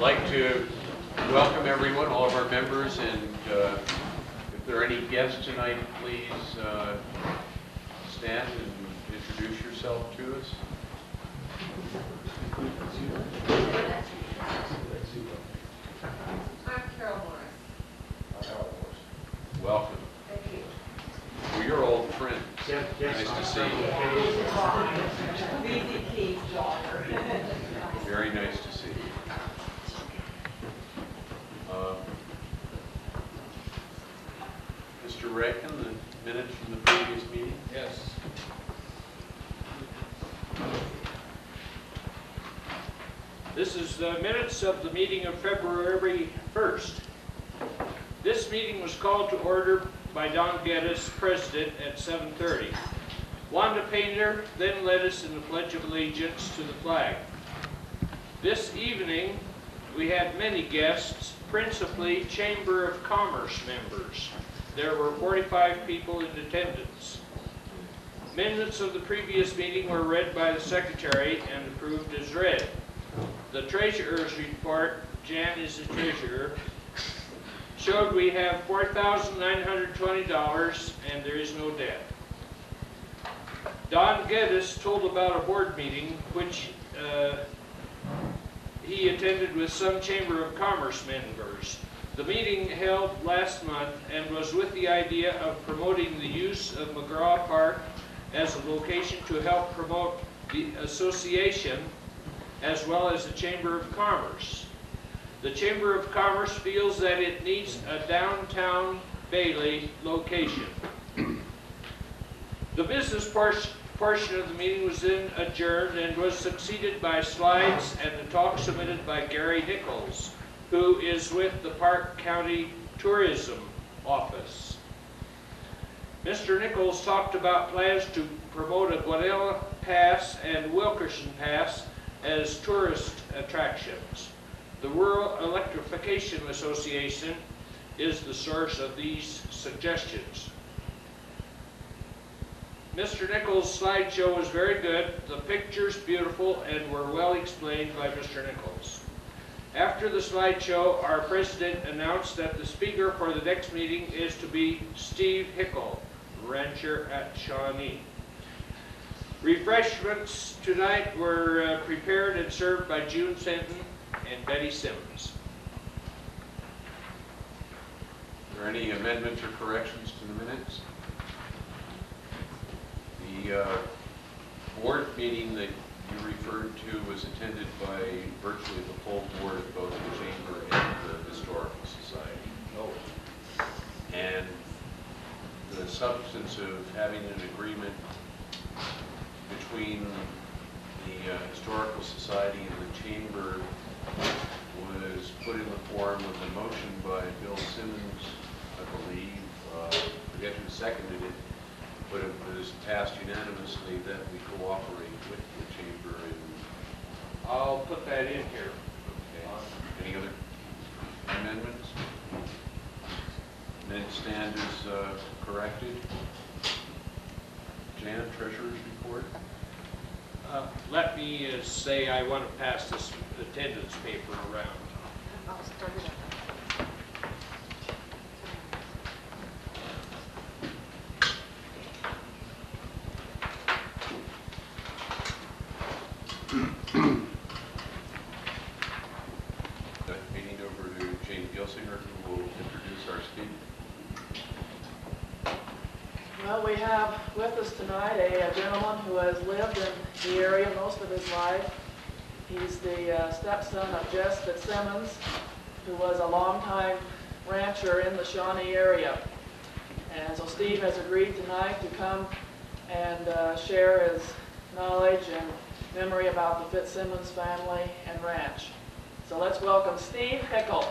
like to welcome everyone, all of our members, and if there are any guests tonight, please stand and introduce yourself to us. I'm Carol Morris. Welcome. Thank you. Well, you're old friends. Nice to see you. VCT's daughter. Very nice to see you. Mr. Reckon, the minutes from the previous meeting? Yes. This is the minutes of the meeting of February 1st. This meeting was called to order by Don Geddes, President, at 7:30. Wanda Painter then led us in the Pledge of Allegiance to the flag. This evening, we had many guests, principally Chamber of Commerce members. There were 45 people in attendance. Minutes of the previous meeting were read by the Secretary and approved as read. The Treasurer's report, Jan is the Treasurer, showed we have $4,920 and there is no debt. Don Geddes told about a board meeting which he attended with some Chamber of Commerce members. The meeting held last month and was with the idea of promoting the use of McGraw Park as a location to help promote the association as well as the Chamber of Commerce. The Chamber of Commerce feels that it needs a downtown Bailey location. The business portion of the meeting was then adjourned and was succeeded by slides and the talk submitted by Gary Nichols, who is with the Park County Tourism Office. Mr. Nichols talked about plans to promote a Guanella Pass and Wilkerson Pass as tourist attractions. The Rural Electrification Association is the source of these suggestions. Mr. Nichols' slideshow was very good, the pictures beautiful, and were well explained by Mr. Nichols. After the slideshow, our president announced that the speaker for the next meeting is to be Steve Hickle, rancher at Shawnee. Refreshments tonight were prepared and served by June Fenton and Betty Simmons. Are there any amendments or corrections to the minutes? The board meeting that you referred to was attended by virtually the full board of both the Chamber and the Historical Society. Oh. And the substance of having an agreement between the Historical Society and the Chamber was put in the form of a motion by Bill Simmons, I believe. I forget who seconded it, but it was passed unanimously that we cooperate with the Chamber. And I'll put that in here. okay. Any other amendments? Minutes stand is corrected. Jan, Treasurer's report. Let me say I want to pass this attendance paper around. I'll start it up. That meeting over to Jane Gilsinger, who will introduce our speaker. Well, we have with us tonight a gentleman who has lived in the area most of his life. He's the stepson of Jess Fitzsimmons, who was a longtime rancher in the Shawnee area. And so Steve has agreed tonight to come and share his knowledge and memory about the Fitzsimmons family and ranch. So let's welcome Steve Hickle.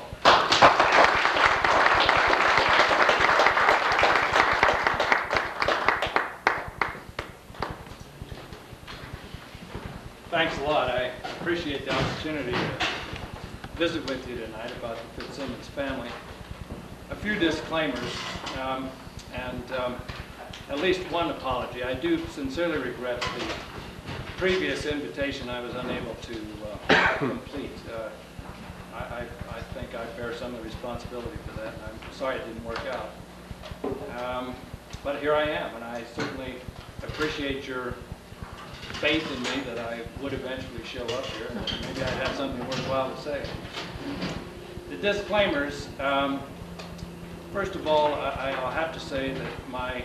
Thanks a lot. I appreciate the opportunity to visit with you tonight about the Fitzsimmons family. A few disclaimers and at least one apology. I do sincerely regret the previous invitation I was unable to complete. I think I bear some of the responsibility for that, and I'm sorry it didn't work out. But here I am, and I certainly appreciate your faith in me that I would eventually show up here, and maybe I'd have something worthwhile to say. The disclaimers, first of all, I'll have to say that my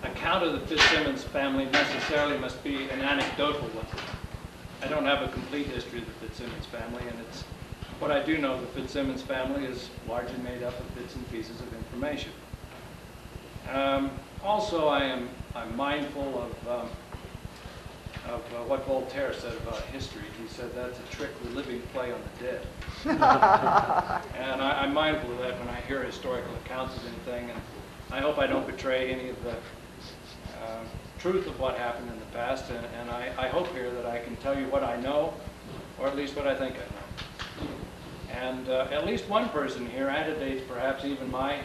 account of the Fitzsimmons family necessarily must be an anecdotal one. I don't have a complete history of the Fitzsimmons family, and it's what I do know. The Fitzsimmons family is largely made up of bits and pieces of information. Also, I'm mindful of what Voltaire said about history. He said that's a trick the living play on the dead. And I'm mindful of that when I hear historical accounts of anything, and I hope I don't betray any of the truth of what happened in the past, and I hope here that I can tell you what I know, or at least what I think I know. And at least one person here antedates perhaps even my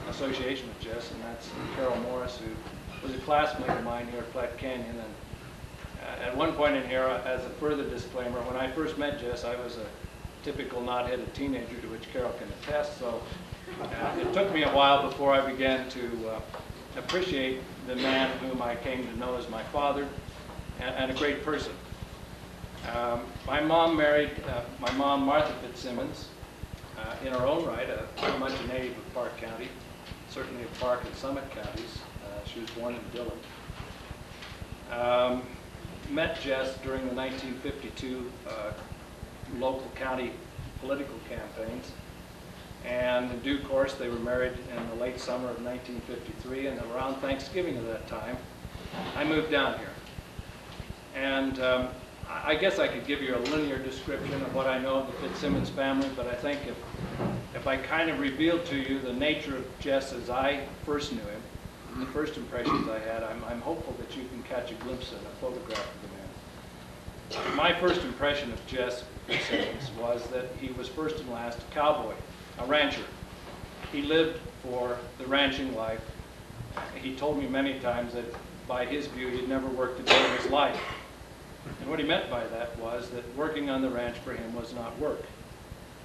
association with Jess, and that's Carol Morris, who was a classmate of mine here at Platte Canyon. And at one point in here, as a further disclaimer, when I first met Jess, I was a typical knot-headed teenager, to which Carol can attest, so it took me a while before I began to appreciate the man whom I came to know as my father, and a great person. My mom married my mom, Martha Fitzsimmons, in her own right, very much a native of Park County, certainly of Park and Summit counties. She was born in Dillon. Met Jess during the 1952 local county political campaigns, and in due course they were married in the late summer of 1953, and around Thanksgiving of that time I moved down here. And I guess I could give you a linear description of what I know of the Fitzsimmons family, but I think if I kind of revealed to you the nature of Jess as I first knew him, and the first impressions I had, I'm hopeful that you can catch a glimpse of a photograph of the man. My first impression of Jess Fitzsimmons was that he was first and last a cowboy, a rancher. He lived for the ranching life. He told me many times that by his view he'd never worked a day in his life. And what he meant by that was that working on the ranch for him was not work.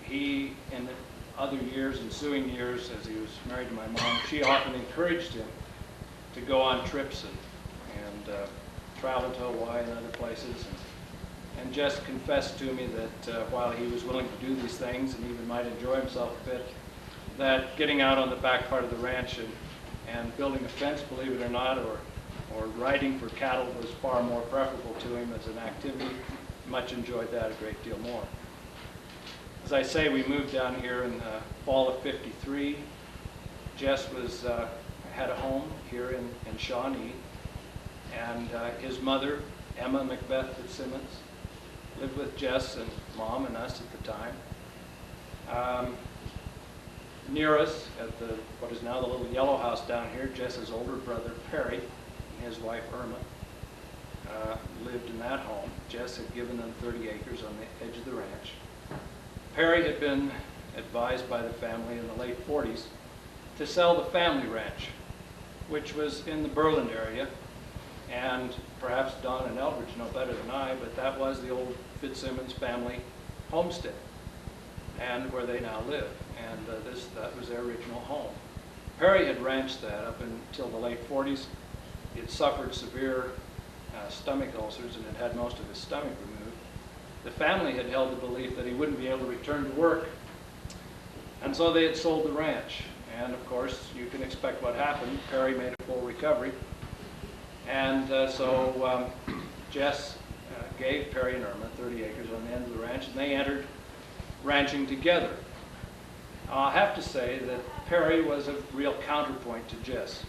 He, in the other years, ensuing years, as he was married to my mom, she often encouraged him to go on trips and travel to Hawaii and other places. And Jess confessed to me that while he was willing to do these things and even might enjoy himself a bit, that getting out on the back part of the ranch and building a fence, believe it or not, or riding for cattle was far more preferable to him as an activity. Much enjoyed that a great deal more. As I say, we moved down here in the fall of '53. Jess had a home here in Shawnee, and his mother, Emma Macbeth Fitzsimmons, lived with Jess and Mom and us at the time. Near us, at what is now the little yellow house down here, Jess's older brother, Perry, and his wife, Irma, lived in that home. Jess had given them 30 acres on the edge of the ranch. Perry had been advised by the family in the late 40s to sell the family ranch, which was in the Berlin area, and perhaps Don and Eldridge know better than I, but that was the old Fitzsimmons family homestead, and where they now live, and that was their original home. Perry had ranched that up until the late 40s. He had suffered severe stomach ulcers and had most of his stomach removed. The family had held the belief that he wouldn't be able to return to work, and so they had sold the ranch. And of course, you can expect what happened. Perry made a full recovery, and so Jess gave Perry and Irma 30 acres on the end of the ranch, and they entered ranching together. I'll have to say that Perry was a real counterpoint to Jess.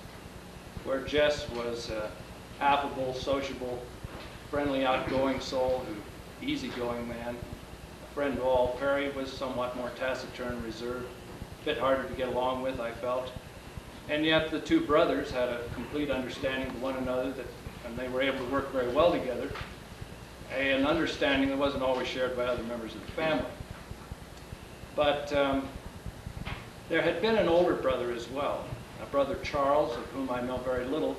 Where Jess was an affable, sociable, friendly, outgoing soul, easygoing man, a friend to all, Perry was somewhat more taciturn, reserved, a bit harder to get along with, I felt. And yet the two brothers had a complete understanding of one another, and they were able to work very well together, an understanding that wasn't always shared by other members of the family. But there had been an older brother as well, a brother Charles, of whom I know very little,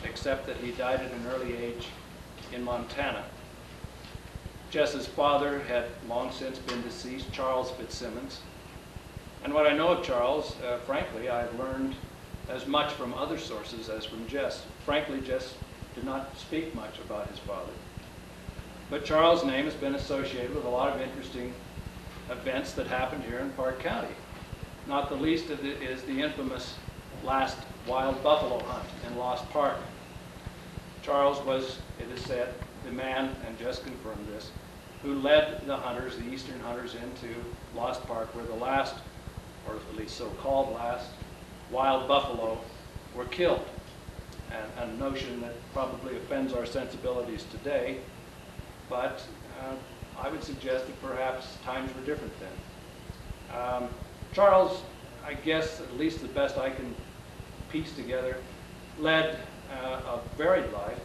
except that he died at an early age in Montana. Jess's father had long since been deceased, Charles Fitzsimmons. And what I know of Charles, frankly, I've learned as much from other sources as from Jess. Frankly, Jess did not speak much about his father. But Charles' name has been associated with a lot of interesting events that happened here in Park County. Not the least of it is the infamous last wild buffalo hunt in Lost Park. Charles was, it is said, the man, and Jess confirmed this, who led the hunters, the eastern hunters, into Lost Park, where the last, or at least so-called last, wild buffalo were killed. And a notion that probably offends our sensibilities today, but I would suggest that perhaps times were different then. Charles, I guess, at least the best I can piece together, led a varied life.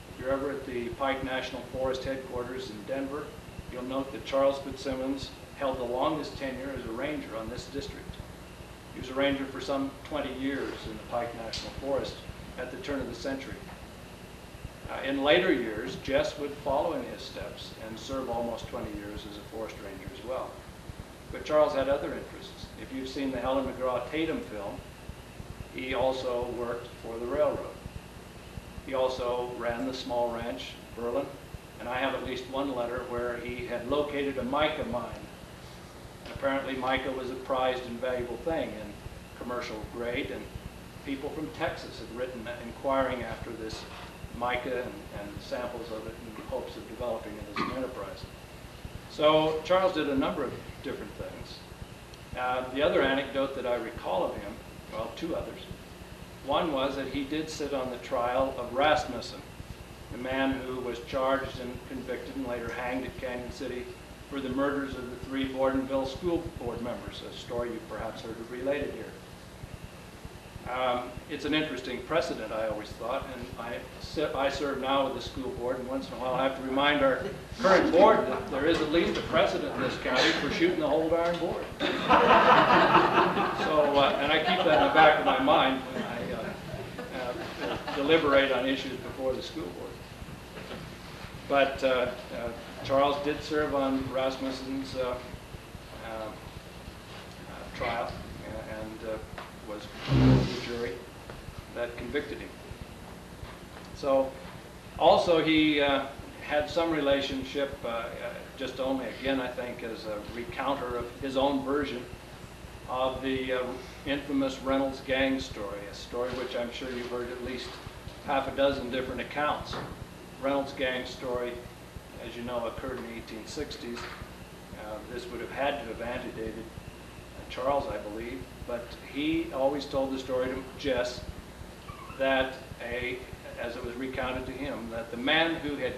If you're ever at the Pike National Forest headquarters in Denver, you'll note that Charles Fitzsimmons held the longest tenure as a ranger on this district. He was a ranger for some 20 years in the Pike National Forest at the turn of the century. In later years, Jess would follow in his steps and serve almost 20 years as a forest ranger as well. But Charles had other interests. If you've seen the Helen McGraw-Tatum film, he also worked for the railroad. He also ran the small ranch, Berlin, and I have at least one letter where he had located a mica mine. And apparently mica was a prized and valuable thing in commercial grade, and people from Texas had written inquiring after this mica and samples of it in the hopes of developing it as an enterprise. So Charles did a number of different things. The other anecdote that I recall of him, well, two others. One was that he did sit on the trial of Rasmussen, the man who was charged and convicted and later hanged at Canyon City for the murders of the 3 Bordenville school board members, a story you've perhaps heard of related here. It's an interesting precedent, I always thought, and I serve now with the school board, and once in a while I have to remind our current board that there is at least a precedent in this county for shooting the whole darn board. So, and I keep that in the back of my mind when I deliberate on issues before the school board. But Charles did serve on Rasmussen's trial and was the jury that convicted him. So also he had some relationship, just only again I think as a recounter of his own version of the infamous Reynolds gang story, a story which I'm sure you've heard at least half a dozen different accounts. Reynolds gang story, as you know, occurred in the 1860s. This would have had to have antedated Charles, I believe, but he always told the story to Jess that, as it was recounted to him, that the man who had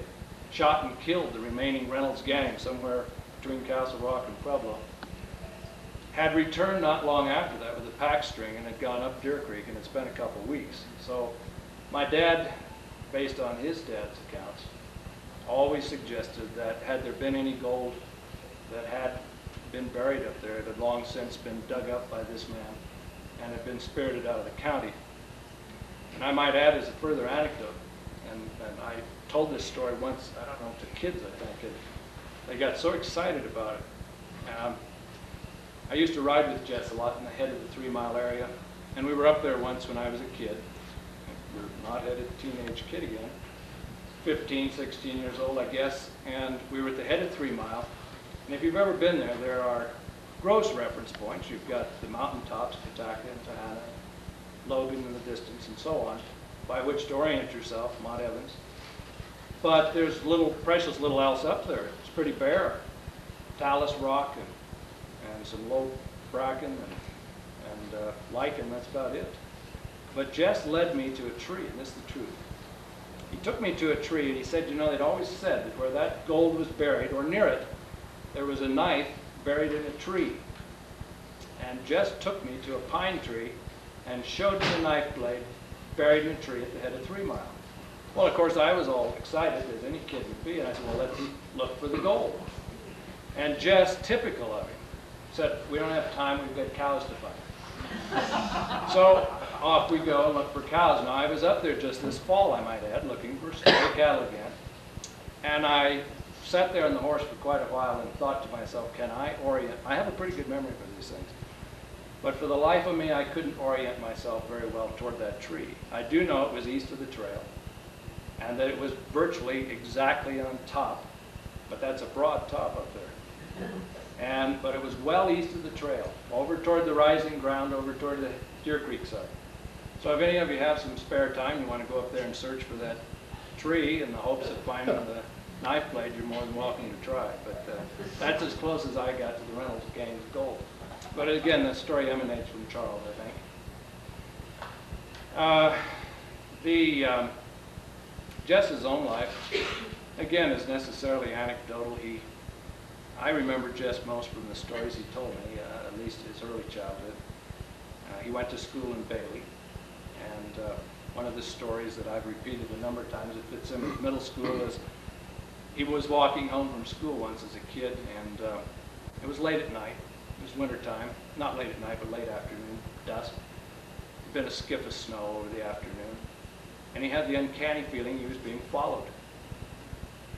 shot and killed the remaining Reynolds gang somewhere between Castle Rock and Pueblo had returned not long after that with a pack string and had gone up Deer Creek and had spent a couple weeks. So my dad, based on his dad's accounts, always suggested that had there been any gold that had been buried up there, it had long since been dug up by this man and had been spirited out of the county. And I might add as a further anecdote, and I told this story once, I don't know, to kids I think, and they got so excited about it. I used to ride with Jess a lot in the head of the 3 Mile area, and we were up there once when I was a kid. We're not headed teenage kid again, 15, 16 years old I guess, and we were at the head of 3 Mile. And if you've ever been there, there are gross reference points. You've got the mountaintops, Pataka and Tahana, Logan in the distance, and so on, by which to orient yourself, Mount Evans. But there's precious little else up there. It's pretty bare. Talus rock and some low bracken and lichen, that's about it. But Jess led me to a tree, and this is the truth. He took me to a tree and he said, you know, they'd always said that where that gold was buried, or near it, there was a knife buried in a tree. And Jess took me to a pine tree and showed me the knife blade buried in a tree at the head of 3 Mile. Well, of course, I was all excited, as any kid would be, and I said, well, let's look for the gold. And Jess, typical of him, said, we don't have time, we've got cows to find. So off we go and look for cows. Now, I was up there just this fall, I might add, looking for stray cattle again. And I sat there on the horse for quite a while and thought to myself, can I orient? I have a pretty good memory for these things. But for the life of me, I couldn't orient myself very well toward that tree. I do know it was east of the trail, and that it was virtually exactly on top, but that's a broad top up there. But it was well east of the trail, over toward the rising ground, over toward the Deer Creek side. So if any of you have some spare time, you want to go up there and search for that tree in the hopes of finding the knife blade, you're more than welcome to try. But that's as close as I got to the Reynolds Gaines gold. But again, the story emanates from Charles, I think. Jess's own life, again, is necessarily anecdotal. I remember Jess most from the stories he told me, at least his early childhood. He went to school in Bailey, and one of the stories that I've repeated a number of times at Fitzsimmons Middle School is he was walking home from school once as a kid, and it was late at night. It was winter time, not late at night, but late afternoon, dusk. There'd been a skiff of snow over the afternoon, and he had the uncanny feeling he was being followed.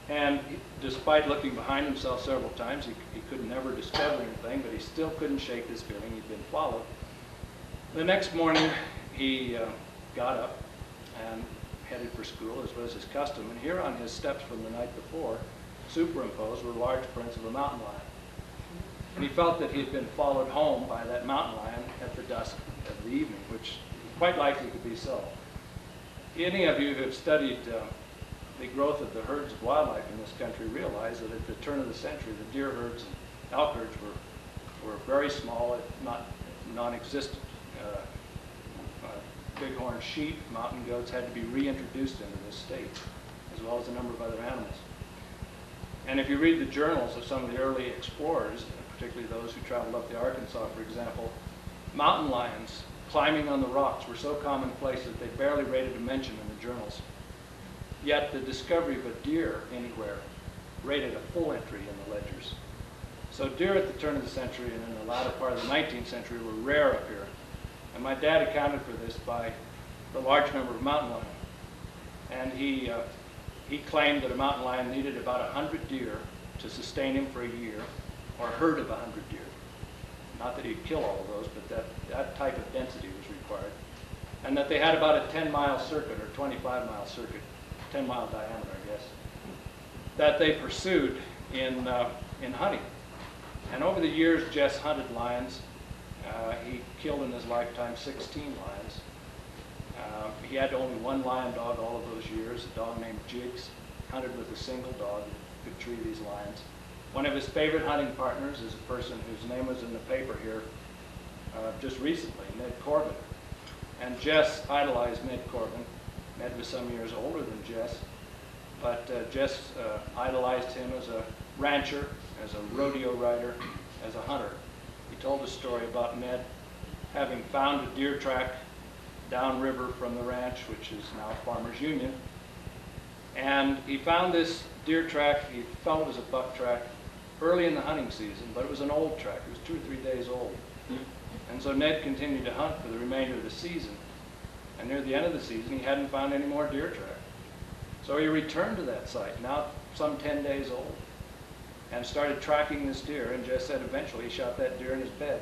And despite looking behind himself several times, he could never discover anything, but he still couldn't shake this feeling he'd been followed. The next morning, he got up and headed for school, as was his custom, and here on his steps from the night before, superimposed were large prints of a mountain lion. And he felt that he had been followed home by that mountain lion at the dusk of the evening, which quite likely could be so. Any of you who have studied the growth of the herds of wildlife in this country realize that at the turn of the century, the deer herds and elk herds were very small, if not non-existent. Bighorn sheep, mountain goats had to be reintroduced into this state, as well as a number of other animals. And if you read the journals of some of the early explorers, particularly those who traveled up the Arkansas, for example, mountain lions climbing on the rocks were so commonplace that they barely rated a mention in the journals. Yet the discovery of a deer anywhere rated a full entry in the ledgers. So deer at the turn of the century and in the latter part of the 19th century were rare up here. And my dad accounted for this by the large number of mountain lions. And he claimed that a mountain lion needed about 100 deer to sustain him for a year, or a herd of 100 deer. Not that he'd kill all of those, but that type of density was required. And that they had about a 10-mile circuit, or 25-mile circuit, 10-mile diameter, I guess, that they pursued in hunting. And over the years, Jess hunted lions. He killed in his lifetime 16 lions. He had only one lion dog all of those years, a dog named Jigs, hunted with a single dog that could tree these lions. One of his favorite hunting partners is a person whose name was in the paper here just recently, Ned Corbin. And Jess idolized Ned Corbin. Ned was some years older than Jess, but Jess idolized him as a rancher, as a rodeo rider, as a hunter. He told a story about Ned having found a deer track downriver from the ranch, which is now Farmers Union. And he found this deer track, he felt it was a buck track, early in the hunting season, but it was an old track. It was 2 or 3 days old. And so Ned continued to hunt for the remainder of the season. And near the end of the season, he hadn't found any more deer track. So he returned to that site, now some 10 days old, and started tracking this deer, and just said eventually he shot that deer in his bed.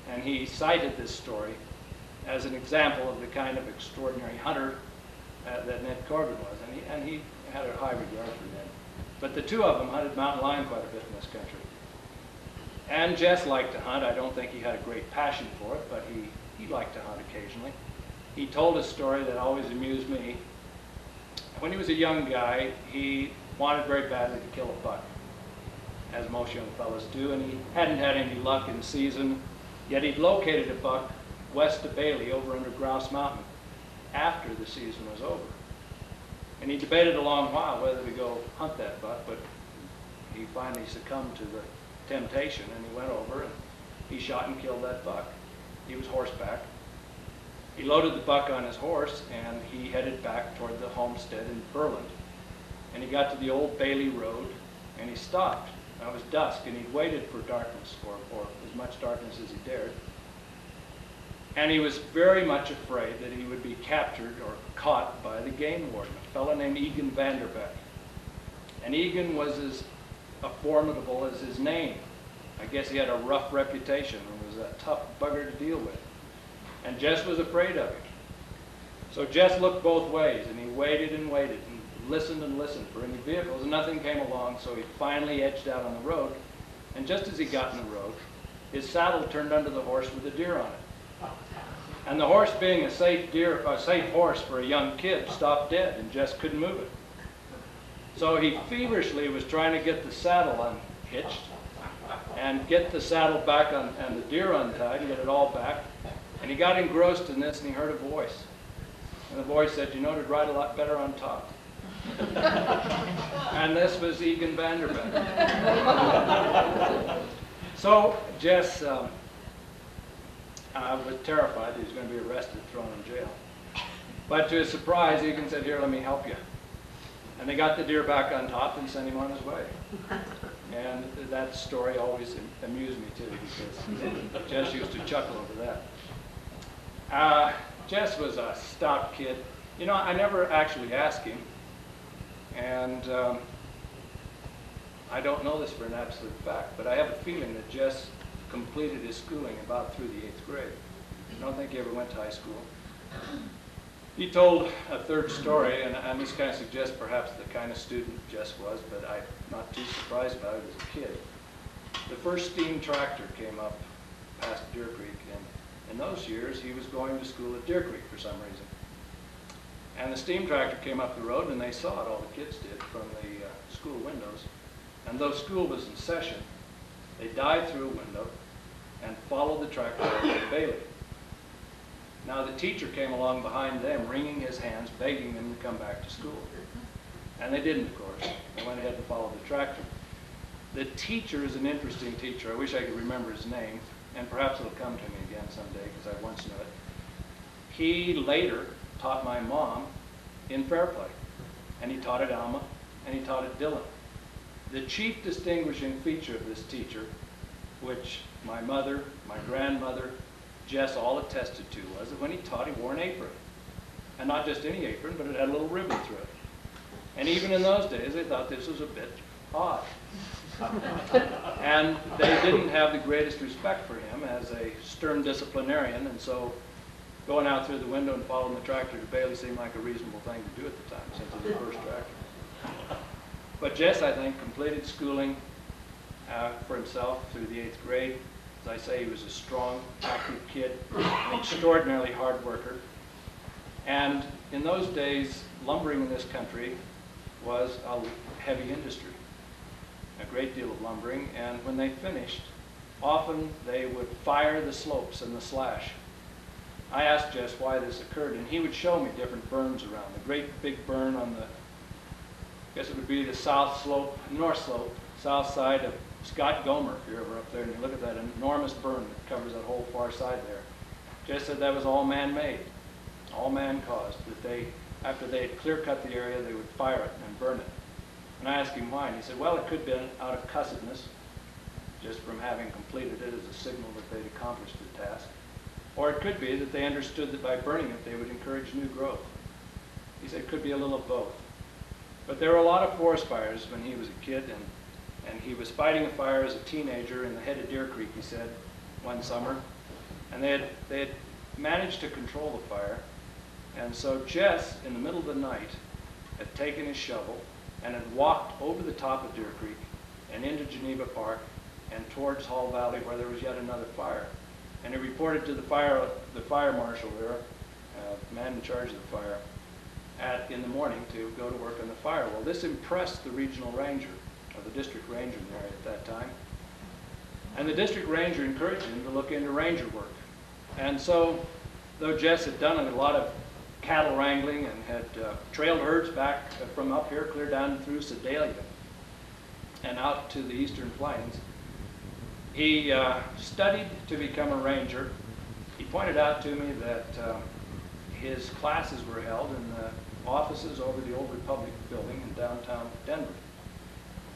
And he cited this story as an example of the kind of extraordinary hunter that Ned Corbin was, and he had a high regard for Ned. But the two of them hunted mountain lion quite a bit in this country. And Jess liked to hunt. I don't think he had a great passion for it, but he liked to hunt occasionally. He told a story that always amused me. When he was a young guy, he wanted very badly to kill a buck, as most young fellows do, and he hadn't had any luck in season, yet he'd located a buck west of Bailey over under Grouse Mountain after the season was over. And he debated a long while whether to go hunt that buck, but he finally succumbed to the temptation, and he went over and he shot and killed that buck. He was horseback. He loaded the buck on his horse, and he headed back toward the homestead in Burland. And he got to the old Bailey Road, and he stopped. Now it was dusk, and he waited for darkness, or as much darkness as he dared. And he was very much afraid that he would be captured or caught by the game warden, a fellow named Egan Vanderbeck. And Egan was as formidable as his name. I guess he had a rough reputation and was a tough bugger to deal with. And Jess was afraid of him. So Jess looked both ways, and he waited and waited and listened for any vehicles, and nothing came along, so he finally edged out on the road. And just as he got in the road, his saddle turned under the horse with a deer on it. And the horse, being a safe horse for a young kid, stopped dead, and Jess couldn't move it. So he feverishly was trying to get the saddle unhitched and get the saddle back on and the deer untied and get it all back. And he got engrossed in this, and he heard a voice. And the voice said, "You know, it'd ride a lot better on top." And this was Egan Vanderbilt. So Jess was terrified he was going to be arrested, thrown in jail. But to his surprise, Egan said, "Here, let me help you." And they got the deer back on top and sent him on his way. And that story always amused me too, because Jess used to chuckle over that. Jess was a stout kid. You know, I never actually asked him, and I don't know this for an absolute fact, but I have a feeling that Jess completed his schooling about through the 8th grade. I don't think he ever went to high school. He told a third story, and this kind of suggests perhaps the kind of student Jess was, but I'm not too surprised about it as a kid. The first steam tractor came up past Deer Creek, and in those years he was going to school at Deer Creek for some reason. And the steam tractor came up the road, and they saw it, all the kids did, from the school windows. And though school was in session, they dived through a window and followed the tractor to the Bailey. Now the teacher came along behind them, wringing his hands, begging them to come back to school. And they didn't, of course. They went ahead and followed the tractor. The teacher is an interesting teacher. I wish I could remember his name, and perhaps it'll come to me again someday, because I once knew it. He later taught my mom in Fairplay, and he taught at Alma, and he taught at Dillon. The chief distinguishing feature of this teacher, which my mother, my grandmother, Jess all attested to, was that when he taught, he wore an apron. And not just any apron, but it had a little ribbon through it. And even in those days, they thought this was a bit odd. And they didn't have the greatest respect for him as a stern disciplinarian, and so going out through the window and following the tractor to Bailey seemed like a reasonable thing to do at the time, since it was the first tractor. But Jess, I think, completed schooling for himself through the 8th grade. As I say, he was a strong, active kid, an extraordinarily hard worker. And in those days, lumbering in this country was a heavy industry, a great deal of lumbering. And when they finished, often they would fire the slopes and the slash. I asked Jess why this occurred, and he would show me different burns around. The great big burn on the, I guess it would be the south slope, north slope, south side of Scott Gomer, if you're ever up there and you look at that enormous burn that covers that whole far side there. Jess said that was all man-made, all man-caused, that they, after they had clear-cut the area, they would fire it and burn it. And I asked him why, and he said, well, it could be out of cussedness, just from having completed it as a signal that they'd accomplished the task. Or it could be that they understood that by burning it, they would encourage new growth. He said it could be a little of both. But there were a lot of forest fires when he was a kid, and he was fighting a fire as a teenager in the head of Deer Creek, he said, one summer. And they had managed to control the fire. And so Jess, in the middle of the night, had taken his shovel and had walked over the top of Deer Creek and into Geneva Park and towards Hall Valley, where there was yet another fire. And he reported to the fire marshal there, man in charge of the fire, in the morning to go to work on the fire. Well, this impressed the regional ranger, or the district ranger there at that time. And the district ranger encouraged him to look into ranger work. And so, though Jess had done a lot of cattle wrangling and had trailed herds back from up here clear down through Sedalia and out to the eastern plains, he studied to become a ranger. He pointed out to me that his classes were held in the offices over the old Republic building in downtown Denver.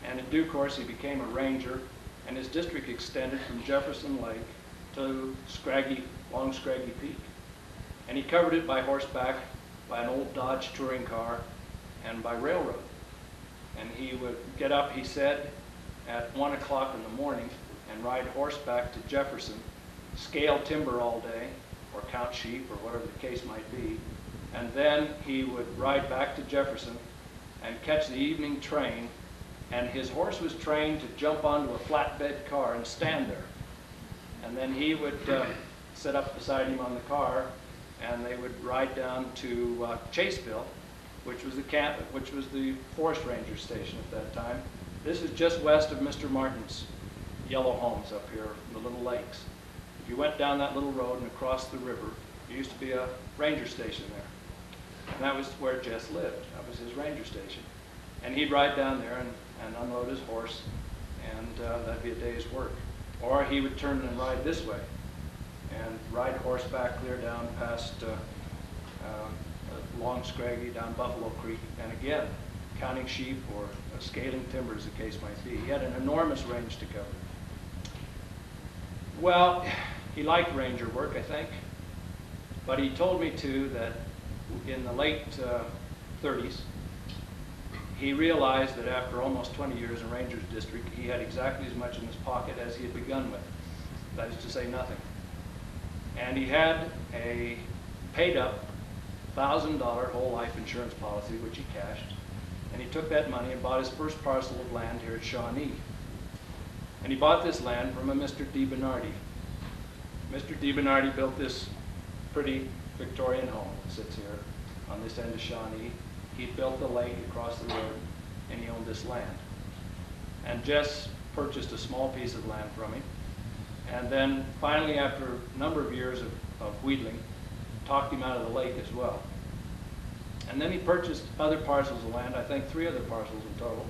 And in due course, he became a ranger, and his district extended from Jefferson Lake to Long Scraggy Peak. And he covered it by horseback, by an old Dodge touring car, and by railroad. And he would get up, he said, at 1 o'clock in the morning and ride horseback to Jefferson, scale timber all day, or count sheep, or whatever the case might be. And then he would ride back to Jefferson and catch the evening train, and his horse was trained to jump onto a flatbed car and stand there. And then he would sit up beside him on the car, and they would ride down to Chaseville, which was the Forest Ranger station at that time. This is just west of Mr. Martin's yellow homes up here, the little lakes. If you went down that little road and across the river, there used to be a ranger station there. And that was where Jess lived. That was his ranger station. And he'd ride down there and unload his horse, and that'd be a day's work. Or he would turn and ride this way and ride horseback clear down past Long Scraggy, down Buffalo Creek, and again, counting sheep or scaling timber, as the case might be. He had an enormous range to cover. Well, he liked ranger work, I think, but he told me too that in the late 30s, he realized that after almost 20 years in Ranger's District, he had exactly as much in his pocket as he had begun with. That is to say, nothing. And he had a paid-up $1,000 whole life insurance policy, which he cashed. And he took that money and bought his first parcel of land here at Shawnee. And he bought this land from a Mr. DiBernardi. Mr. DiBernardi built this pretty Victorian home that sits here on this end of Shawnee. He built the lake across the road, and he owned this land. And Jess purchased a small piece of land from him. And then finally, after a number of years of wheedling, talked him out of the lake as well. And then he purchased other parcels of land, I think 3 other parcels in total.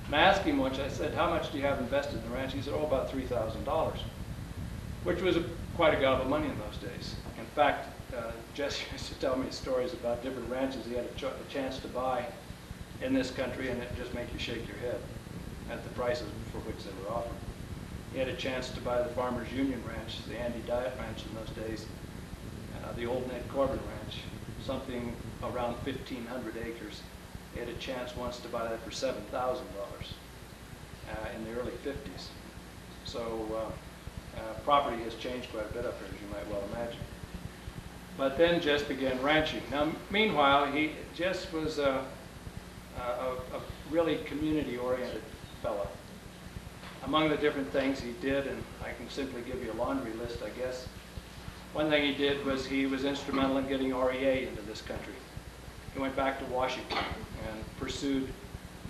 And I asked him once, I said, how much do you have invested in the ranch? He said, oh, about $3,000, which was quite a gob of money in those days. In fact, Jess used to tell me stories about different ranches he had a chance to buy in this country, and it just makes you shake your head at the prices for which they were offered. He had a chance to buy the Farmers Union Ranch, the Andy Diet Ranch in those days, the old Ned Corbin Ranch, something around 1,500 acres. He had a chance once to buy that for $7,000 in the early 50s. So property has changed quite a bit up here, as you might well imagine. But then Jess began ranching. Now, meanwhile, Jess was a really community-oriented fellow. Among the different things he did, and I can simply give you a laundry list, I guess, one thing he did was he was instrumental in getting REA into this country. He went back to Washington and pursued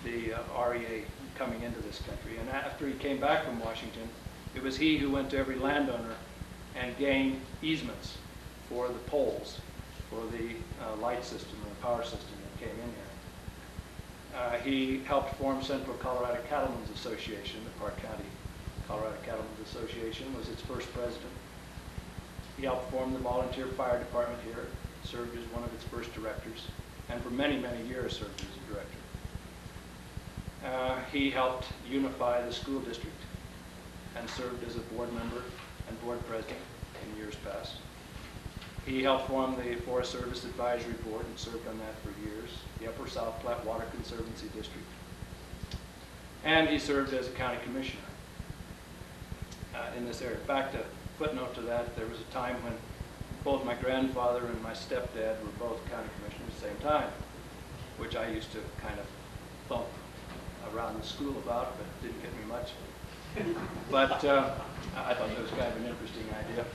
the REA coming into this country. And after he came back from Washington, it was he who went to every landowner and gained easements for the poles, for the light system and the power system that came in here. He helped form Central Colorado Cattlemen's Association. The Park County Colorado Cattlemen's Association was its first president. He helped form the volunteer fire department here, served as one of its first directors, and for many, many years served as a director. He helped unify the school district and served as a board member and board president in years past. He helped form the Forest Service Advisory Board and served on that for years, the Upper South Platte Water Conservancy District. And he served as a county commissioner in this area. In fact, a footnote to that, there was a time when both my grandfather and my stepdad were both county commissioners at the same time, which I used to kind of thump around the school about, but didn't get me much. But I thought that was kind of an interesting idea.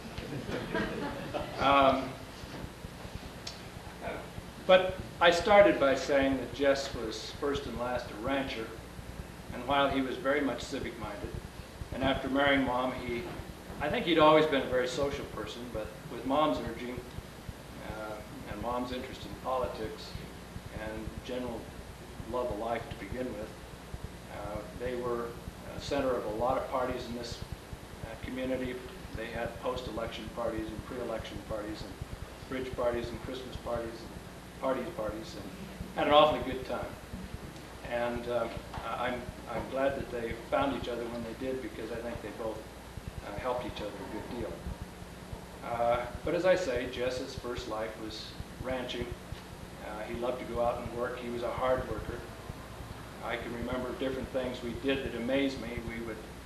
But I started by saying that Jess was first and last a rancher, and while he was very much civic-minded, and after marrying Mom, I think he'd always been a very social person, but with Mom's urging and Mom's interest in politics and general love of life to begin with, they were a center of a lot of parties in this community. They had post-election parties and pre-election parties and bridge parties and Christmas parties and parties, and had an awfully good time. And I'm glad that they found each other when they did, because I think they both helped each other a good deal. But as I say, Jess's first life was ranching. He loved to go out and work. He was a hard worker. I can remember different things we did that amazed me.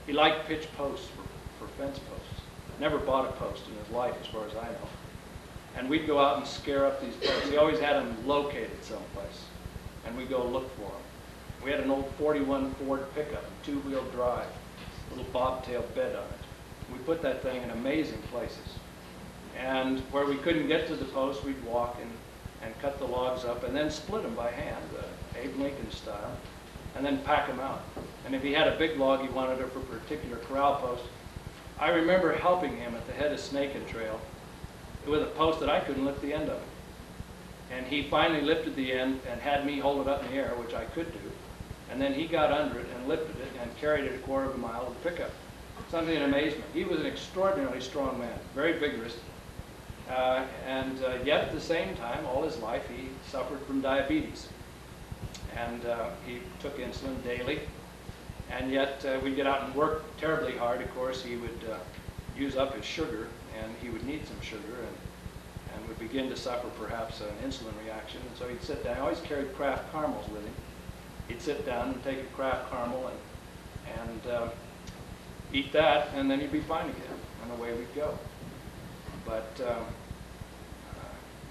He liked pitch posts for fence posts. Never bought a post in his life, as far as I know. And we'd go out and scare up these posts. He always had them located someplace, and we'd go look for them. We had an old 41 Ford pickup, two-wheel drive, little bobtail bed on it. We put that thing in amazing places. And where we couldn't get to the post, we'd walk and cut the logs up and then split them by hand, Abe Lincoln style, and then pack them out. And if he had a big log he wanted it for a particular corral post, I remember helping him at the head of Snake and Trail with a post that I couldn't lift the end of it. And he finally lifted the end and had me hold it up in the air, which I could do. And then he got under it and lifted it and carried it a quarter of a mile with a pickup. Something in amazement. He was an extraordinarily strong man, very vigorous. Yet at the same time, all his life, he suffered from diabetes. And he took insulin daily. And yet we'd get out and work terribly hard. Of course, he would use up his sugar, and he would need some sugar, and would begin to suffer perhaps an insulin reaction. And so he'd sit down. He always carried Kraft caramels with him. He'd sit down and take a Kraft caramel and eat that, and then he'd be fine again, and away we'd go. But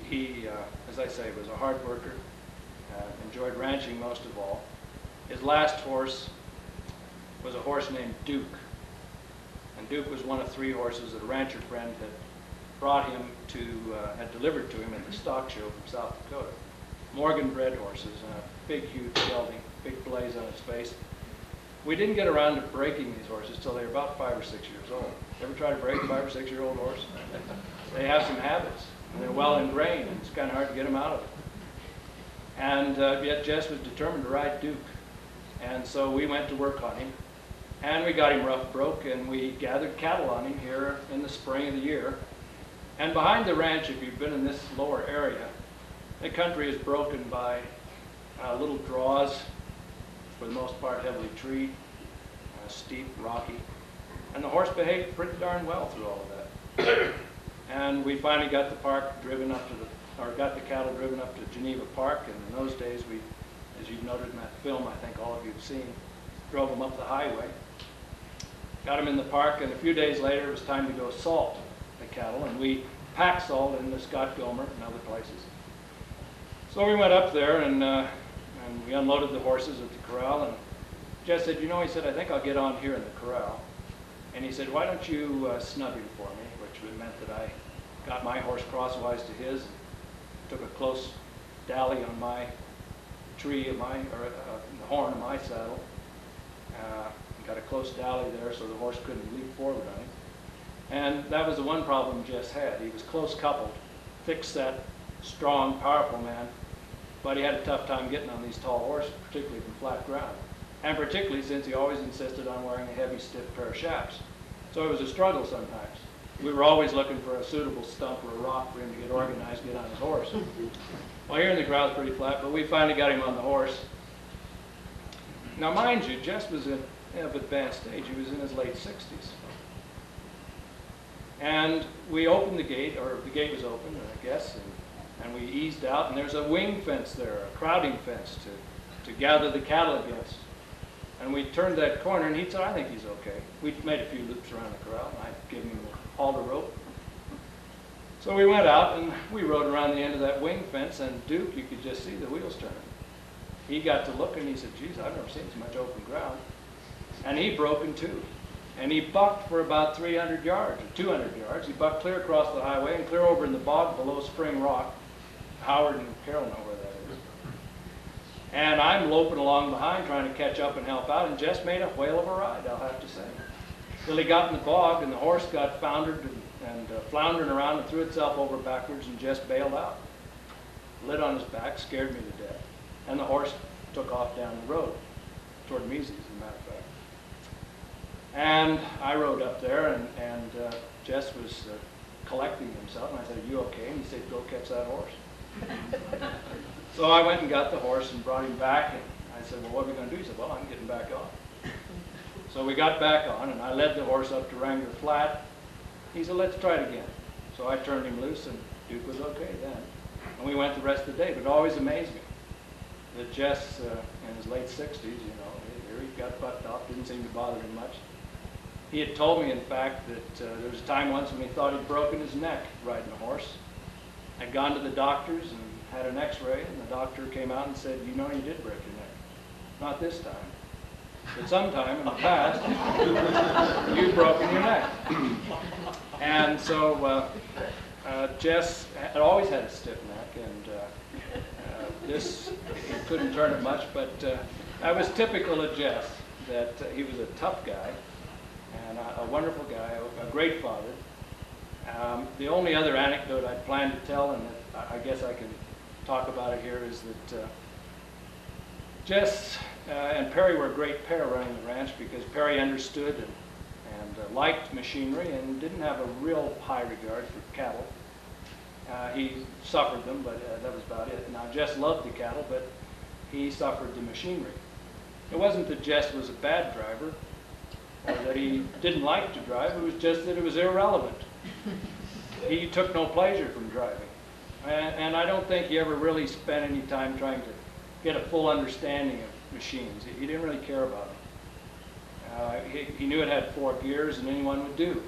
he, as I say, was a hard worker, enjoyed ranching most of all. His last horse was a horse named Duke. And Duke was one of 3 horses that a rancher friend had brought him to, had delivered to him at the stock show from South Dakota. Morgan bred horses, and a big, huge gelding, big blaze on his face. We didn't get around to breaking these horses till they were about 5 or 6 years old. Ever try to break a 5 or 6 year old horse? They have some habits, and they're well ingrained, and it's kind of hard to get them out of it. And yet Jess was determined to ride Duke. And so we went to work on him, and we got him rough broke, and we gathered cattle on him here in the spring of the year. And behind the ranch, if you've been in this lower area, the country is broken by little draws, for the most part heavily treed, steep, rocky. And the horse behaved pretty darn well through all of that. And we finally got the park driven up to got the cattle driven up to Geneva Park. And in those days, we, as you've noted in that film, I think all of you have seen, drove them up the highway. Got them in the park, and a few days later, it was time to go salt the cattle. And we packed salt into Scott Gomer and other places. So we went up there, and we unloaded the horses at the corral. And Jess said, you know, he said, I think I'll get on here in the corral. And he said, why don't you snub him for me, which meant that I got my horse crosswise to his, and took a close dally on my tree of my, or the horn of my saddle. Got a close dally there so the horse couldn't leap forward on him. And that was the one problem Jess had. He was close coupled, thick set, strong, powerful man, but he had a tough time getting on these tall horses, particularly from flat ground. And particularly since he always insisted on wearing a heavy, stiff pair of chaps. So it was a struggle sometimes. We were always looking for a suitable stump or a rock for him to get organized, get on his horse. Well, here in the corral is pretty flat, but we finally got him on the horse. Now, mind you, Jess was in of advanced age. He was in his late 60s. And we opened the gate, or the gate was open, I guess, and we eased out, and there's a wing fence there, a crowding fence to gather the cattle against. And we turned that corner, and he said, I think he's okay. We made a few loops around the corral, and I'd given him a halter rope. So we went out, and we rode around the end of that wing fence, and Duke, you could just see the wheels turning. He got to look, and he said, geez, I've never seen so much open ground. And he broke in two. And he bucked for about 300 yards, or 200 yards. He bucked clear across the highway and clear over in the bog below Spring Rock. Howard and Carol know where that is. And I'm loping along behind trying to catch up and help out, and Jess made a whale of a ride, I'll have to say. Till he got in the bog, and the horse got foundered and floundering around and threw itself over backwards, and Jess bailed out. Lit on his back, scared me to death. And the horse took off down the road, toward Mises, as a matter of fact. And I rode up there, and Jess was collecting himself, and I said, are you okay? And he said, go catch that horse. So I went and got the horse and brought him back, and I said, well, what are we going to do? He said, well, I'm getting back on. So we got back on, and I led the horse up to Wrangler Flat. He said, let's try it again. So I turned him loose, and Duke was okay then. And we went the rest of the day, but it always amazed me. that Jess, in his late 60s, you know, here he got bucked off, didn't seem to bother him much. He had told me, in fact, that there was a time once when he thought he'd broken his neck riding a horse. I'd gone to the doctors and had an x-ray, and the doctor came out and said, you know, you did break your neck. Not this time, but sometime in the past, you've broken your neck. And so Jess had always had a stiff neck, and this, he couldn't turn it much, but that was typical of Jess, that he was a tough guy, and a wonderful guy, a great father. The only other anecdote I plan to tell, and that I guess I can talk about it here, is that Jess and Perry were a great pair running the ranch, because Perry understood and liked machinery and didn't have a real high regard for cattle. He suffered them, but that was about it. Now, Jess loved the cattle, but he suffered the machinery. It wasn't that Jess was a bad driver, or that he didn't like to drive, it was just that it was irrelevant. He took no pleasure from driving. And I don't think he ever really spent any time trying to get a full understanding of machines. He didn't really care about them. He knew it had 4 gears and anyone would do.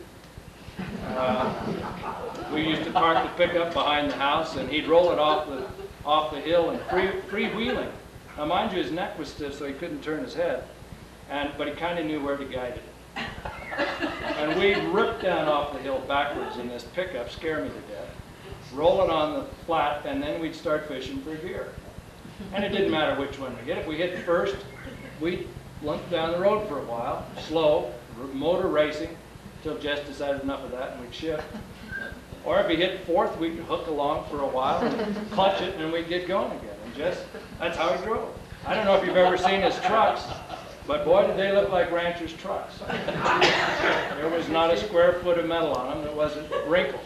We used to park the pickup behind the house, and he'd roll it off the hill and freewheeling. Now, mind you, his neck was stiff, so he couldn't turn his head, but he kind of knew where to guide it. And we'd rip down off the hill backwards in this pickup, scare me to death, roll it on the flat, and then we'd start fishing for deer. And it didn't matter which one we hit. If we hit first, we'd lump down the road for a while, slow, motor racing, until Jess decided enough of that, and we'd shift. Or if he hit fourth, we'd hook along for a while, and clutch it, and then we'd get going again. And Jess, that's how he drove. I don't know if you've ever seen his trucks, but boy, did they look like ranchers' trucks. There was not a square foot of metal on them that wasn't wrinkled.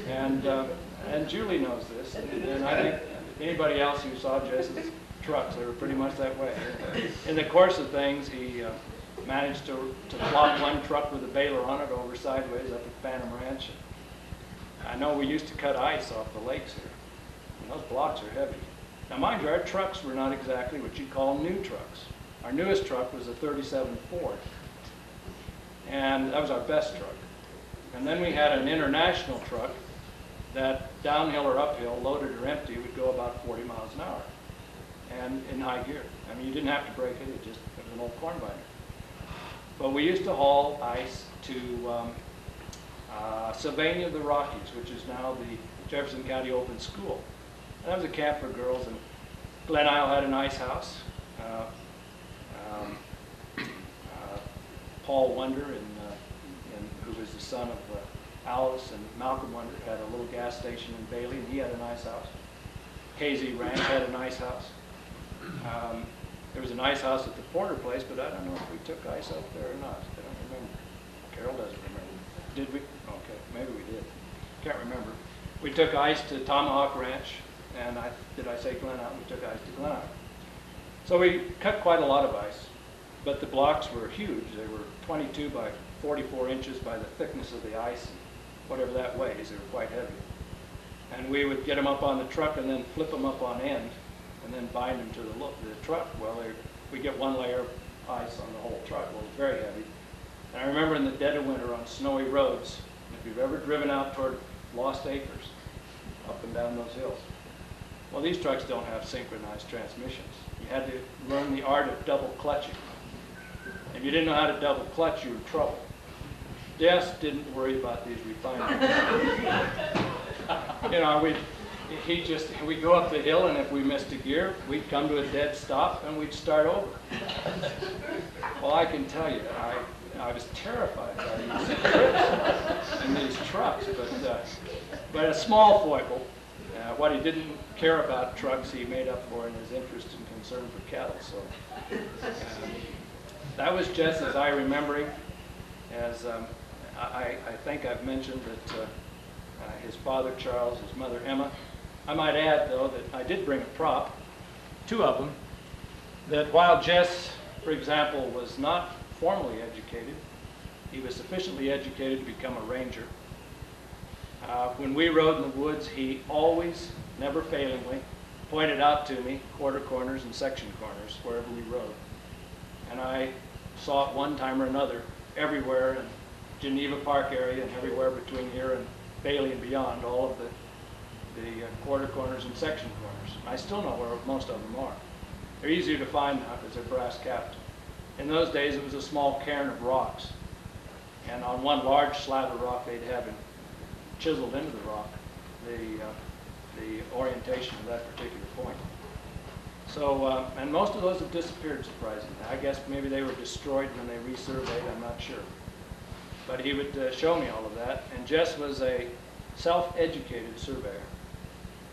And Julie knows this, and I think anybody else who saw Jess's trucks, they were pretty much that way. In the course of things, he managed to flop one truck with a baler on it over sideways up at Phantom Ranch. I know we used to cut ice off the lakes here, and those blocks are heavy. Now, mind you, our trucks were not exactly what you'd call new trucks. Our newest truck was a 37 Ford, and that was our best truck. And then we had an international truck that, downhill or uphill, loaded or empty, would go about 40 miles an hour, and in high gear. I mean, you didn't have to brake it, it was an old corn binder. But we used to haul ice to Sylvania, the Rockies, which is now the Jefferson County Open School. And that was a camp for girls, and Glen Isle had an ice house. Paul Wonder, who was the son of Alice and Malcolm Wonder, had a little gas station in Bailey, and he had an ice house. KZ Ranch had an ice house. There was an ice house at the Porter place, but I don't know if we took ice up there or not. I don't remember. Carol doesn't remember. Did we? Okay, maybe we did. Can't remember. We took ice to Tomahawk Ranch, and did I say Glen Isle? We took ice to Glen Isle. So we cut quite a lot of ice, but the blocks were huge. They were 22 by 44 inches by the thickness of the ice, and whatever that weighs, they were quite heavy. And we would get them up on the truck and then flip them up on end, and then bind them to the truck. Well, we get one layer of ice on the whole truck. Well, it was very heavy. And I remember in the dead of winter on snowy roads, if you've ever driven out toward Lost Acres, up and down those hills. Well, these trucks don't have synchronized transmissions. You had to learn the art of double clutching. If you didn't know how to double clutch, you were in trouble. Jess didn't worry about these refinements. You know, we'd go up the hill, and if we missed a gear, we'd come to a dead stop, and we'd start over. Well, I can tell you, I was terrified by these trips in these trucks, but a small foible. What he didn't care about trucks, he made up for in his interest and concern for cattle. So that was Jess, as I remembering. As I think I've mentioned that his father Charles, his mother Emma. I might add, though, that I did bring a prop, 2 of them, that while Jess, for example, was not formally educated, he was sufficiently educated to become a ranger. When we rode in the woods, he always, never failingly, pointed out to me quarter corners and section corners wherever we rode. And I saw it one time or another everywhere in Geneva Park area and everywhere between here and Bailey and beyond, all of the quarter corners and section corners. I still know where most of them are. They're easier to find now because they're brass capped. In those days, it was a small cairn of rocks. And on one large slab of rock, they'd have it chiseled into the rock, the orientation of that particular point. So, and most of those have disappeared, surprisingly. I guess maybe they were destroyed when they resurveyed, I'm not sure. But he would show me all of that. And Jess was a self-educated surveyor.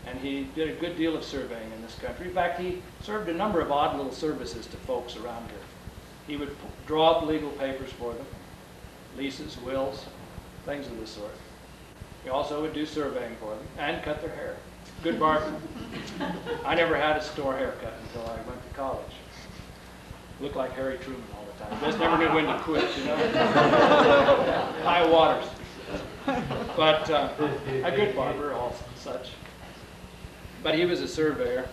And he did a good deal of surveying in this country. In fact, he served a number of odd little services to folks around here. He would draw up legal papers for them, leases, wills, things of this sort. He also would do surveying for them and cut their hair. Good barber. I never had a store haircut until I went to college. Looked like Harry Truman all the time. Just never knew when to quit, you know. High waters. But a good barber, all such. But he was a surveyor,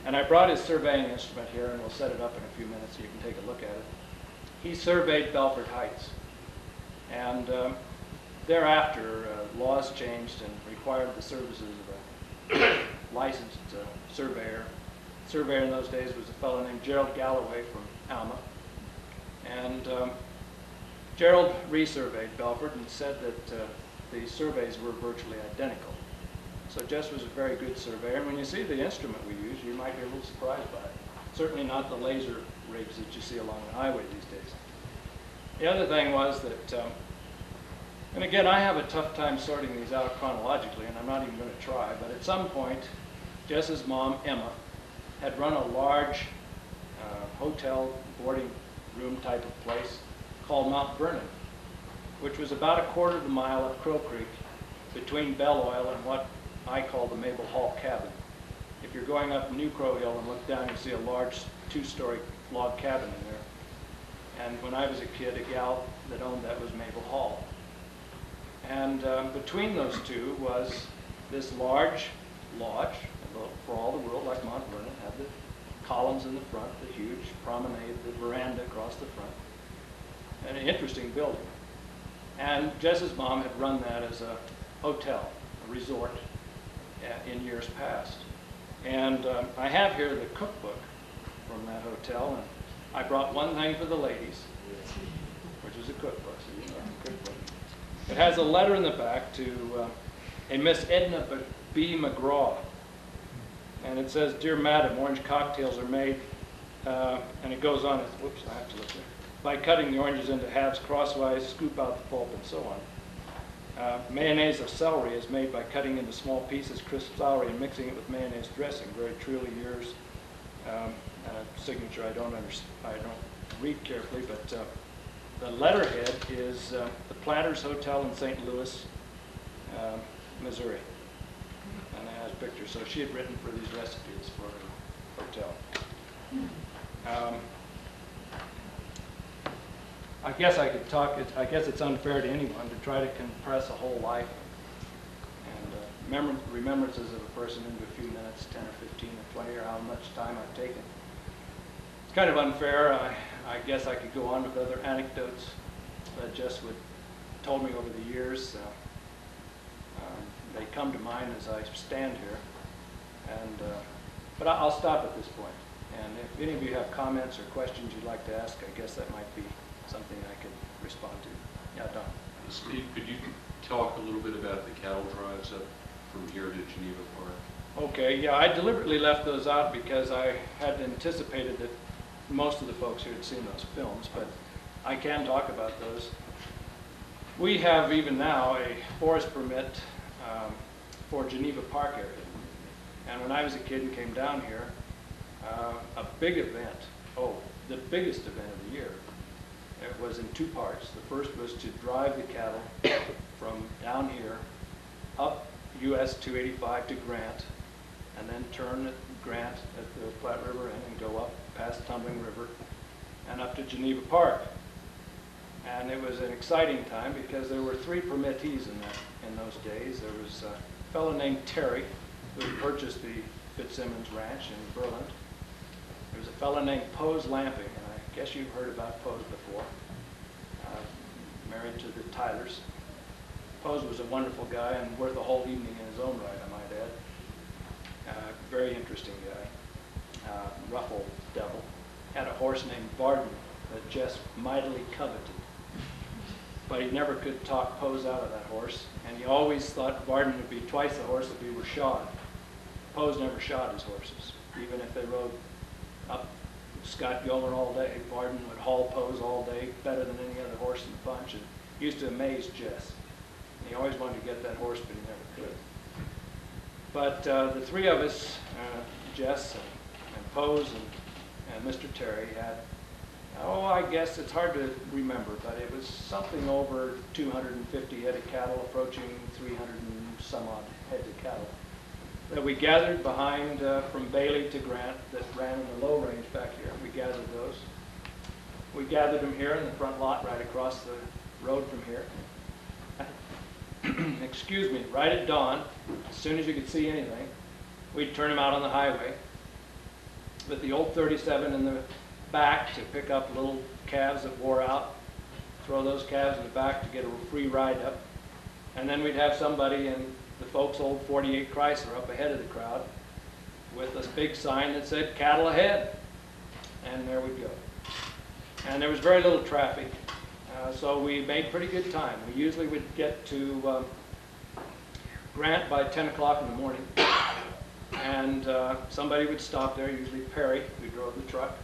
and I brought his surveying instrument here, and we'll set it up in a few minutes so you can take a look at it. He surveyed Belford Heights, and thereafter laws changed and required the services of a licensed surveyor. Surveyor in those days was a fellow named Gerald Galloway from Alma, and Gerald resurveyed Belford and said that the surveys were virtually identical. So Jess was a very good surveyor, and when you see the instrument we use, you might be a little surprised by it. Certainly not the laser rigs that you see along the highway these days. The other thing was that, and again, I have a tough time sorting these out chronologically, and I'm not even going to try, but at some point, Jess's mom, Emma, had run a large hotel boarding room type of place called Mount Vernon, which was about a quarter of a mile up Crow Creek between Belloil and what I call the Mabel Hall cabin. If you're going up New Crow Hill and look down, you see a large two-story log cabin in there. And when I was a kid, a gal that owned that was Mabel Hall. And between those two was this large lodge, for all the world like Mount Vernon, had the columns in the front, the huge promenade, the veranda across the front, and an interesting building. And Jess's mom had run that as a hotel, a resort, in years past. And I have here the cookbook from that hotel, and I brought one thing for the ladies, which is a cookbook, so you know the cookbook. It has a letter in the back to a Miss Edna B. McGraw, and it says, "Dear Madam, orange cocktails are made," and it goes on, whoops, I have to look there, "by cutting the oranges into halves crosswise, scoop out the pulp," and so on. Mayonnaise of celery is made by cutting into small pieces crisp celery and mixing it with mayonnaise dressing. Very truly yours. Signature I don't read carefully, but the letterhead is the Platter's Hotel in St. Louis, Missouri. And it has pictures. So she had written for these recipes for her hotel. I guess I could talk, I guess it's unfair to anyone to try to compress a whole life and remembrances of a person into a few minutes, 10 or 15 or 20, or how much time I've taken. It's kind of unfair. I guess I could go on with other anecdotes that Jess told me over the years. They come to mind as I stand here. And, but I'll stop at this point. And if any of you have comments or questions you'd like to ask, I guess that might be something I could respond to. Yeah, Don. Steve, could you talk a little bit about the cattle drives up from here to Geneva Park? Okay, yeah, I deliberately left those out because I had anticipated that most of the folks here had seen those films, but I can talk about those. We have even now a forest permit for Geneva Park area. And when I was a kid and came down here, a big event, the biggest event of the year, it was in two parts. The first was to drive the cattle from down here up US 285 to Grant, and then turn at Grant at the Platte River and then go up past Tumbling River and up to Geneva Park. And it was an exciting time because there were 3 permittees in those days. There was a fellow named Terry who had purchased the Fitzsimmons Ranch in Berlin. There was a fellow named Pose Lamping, and I guess you've heard about Pose before. Married to the Tylers. Pose was a wonderful guy and worth a whole evening in his own right, I might add. Very interesting guy. Rough old devil. Had a horse named Varden that Jess mightily coveted. But he never could talk Pose out of that horse, and he always thought Varden would be twice the horse if he were shod. Pose never shod his horses. Even if they rode up Scott Gomer all day, Varden would haul Pose all day better than any other horse in the bunch, and used to amaze Jess. And he always wanted to get that horse, but he never could. But the three of us, Jess and Pose and Mr. Terry, had, I guess it's hard to remember, but it was something over 250 head of cattle, approaching 300 and some odd heads of cattle, that we gathered behind from Bailey to Grant that ran in the low range back here. We gathered those. We gathered them here in the front lot right across the road from here. Excuse me, right at dawn, as soon as you could see anything, we'd turn them out on the highway with the old 37 in the back to pick up little calves that wore out, throw those calves in the back to get a free ride up. And then we'd have somebody in the folks' old 48 Chrysler up ahead of the crowd with a big sign that said, "Cattle ahead." And there we'd go. And there was very little traffic, so we made pretty good time. We usually would get to Grant by 10 o'clock in the morning, and somebody would stop there, usually Perry, who drove the truck,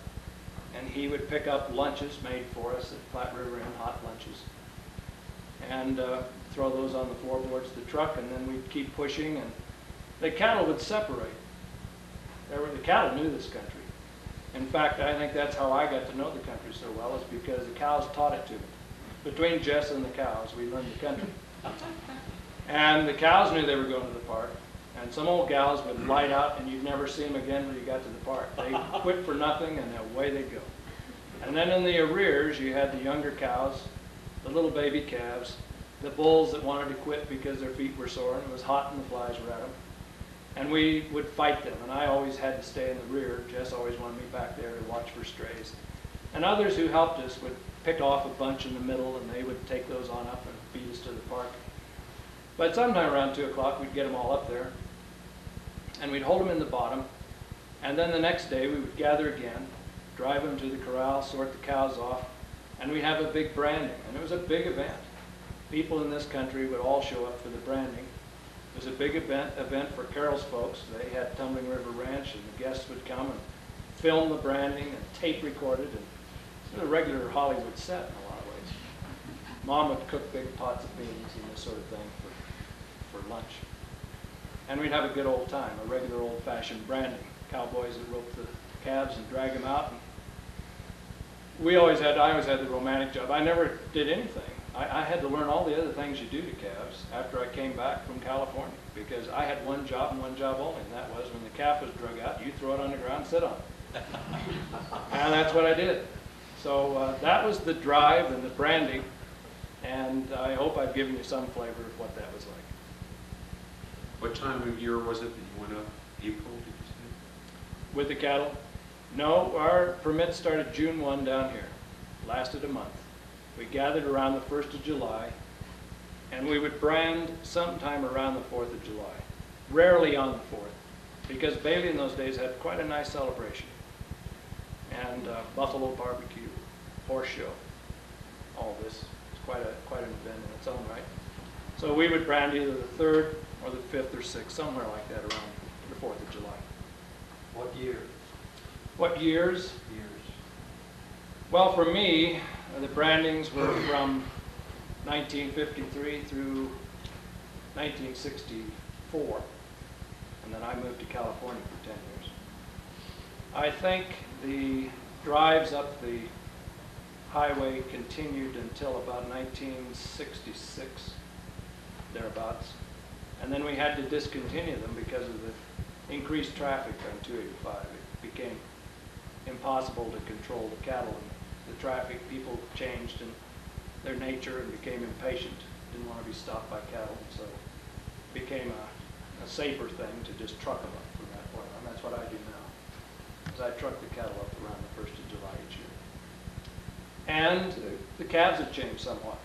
and he would pick up lunches made for us at Platte River Inn, hot lunches, and throw those on the floorboards of the truck, and then we'd keep pushing, and the cattle would separate. The cattle knew this country. In fact, I think that's how I got to know the country so well, is because the cows taught it to me. Between Jess and the cows, we learned the country. And the cows knew they were going to the park, and some old gals would light out, and you'd never see them again when you got to the park. They quit for nothing, and away they go. And then in the arrears, you had the younger cows, the little baby calves, the bulls that wanted to quit because their feet were sore, and it was hot and the flies were at them. And we would fight them, and I always had to stay in the rear. Jess always wanted me back there to watch for strays. And others who helped us would pick off a bunch in the middle, and they would take those on up and feed us to the park. But sometime around 2 o'clock, we'd get them all up there, and we'd hold them in the bottom, and then the next day we would gather again, drive them to the corral, sort the cows off, and we'd have a big branding, and it was a big event. People in this country would all show up for the branding. It was a big event for Carroll's folks. They had Tumbling River Ranch, and the guests would come and film the branding and tape recorded, and it was a regular Hollywood set in a lot of ways. Mom would cook big pots of beans and this sort of thing for lunch. And we'd have a good old time, a regular old-fashioned branding. Cowboys would rope the calves and drag them out. And I always had the romantic job. I never did anything. I had to learn all the other things you do to calves after I came back from California, because I had one job and one job only, and that was when the calf was drug out, you throw it on the ground and sit on it. And that's what I did. So that was the drive and the branding, and I hope I've given you some flavor of what that was like. What time of year was it that you went up? April, did you say? With the cattle? No, our permit started June 1 down here, lasted a month. We gathered around the 1st of July, and we would brand sometime around the 4th of July, rarely on the 4th, because Bailey in those days had quite a nice celebration. And buffalo barbecue, horse show, all this. It's quite an event in its own right. So we would brand either the 3rd or the 5th or 6th, somewhere like that around the 4th of July. What year? What years? Well, for me, the brandings were from 1953 through 1964, and then I moved to California for 10 years. I think the drives up the highway continued until about 1966, thereabouts, and then we had to discontinue them because of the increased traffic on 285. It became impossible to control the cattle, and the traffic, people changed in their nature and became impatient, didn't want to be stopped by cattle, so it became a safer thing to just truck them up from that point on. that's what I do now, is I truck the cattle up around the 1st of July each year. And the calves have changed somewhat.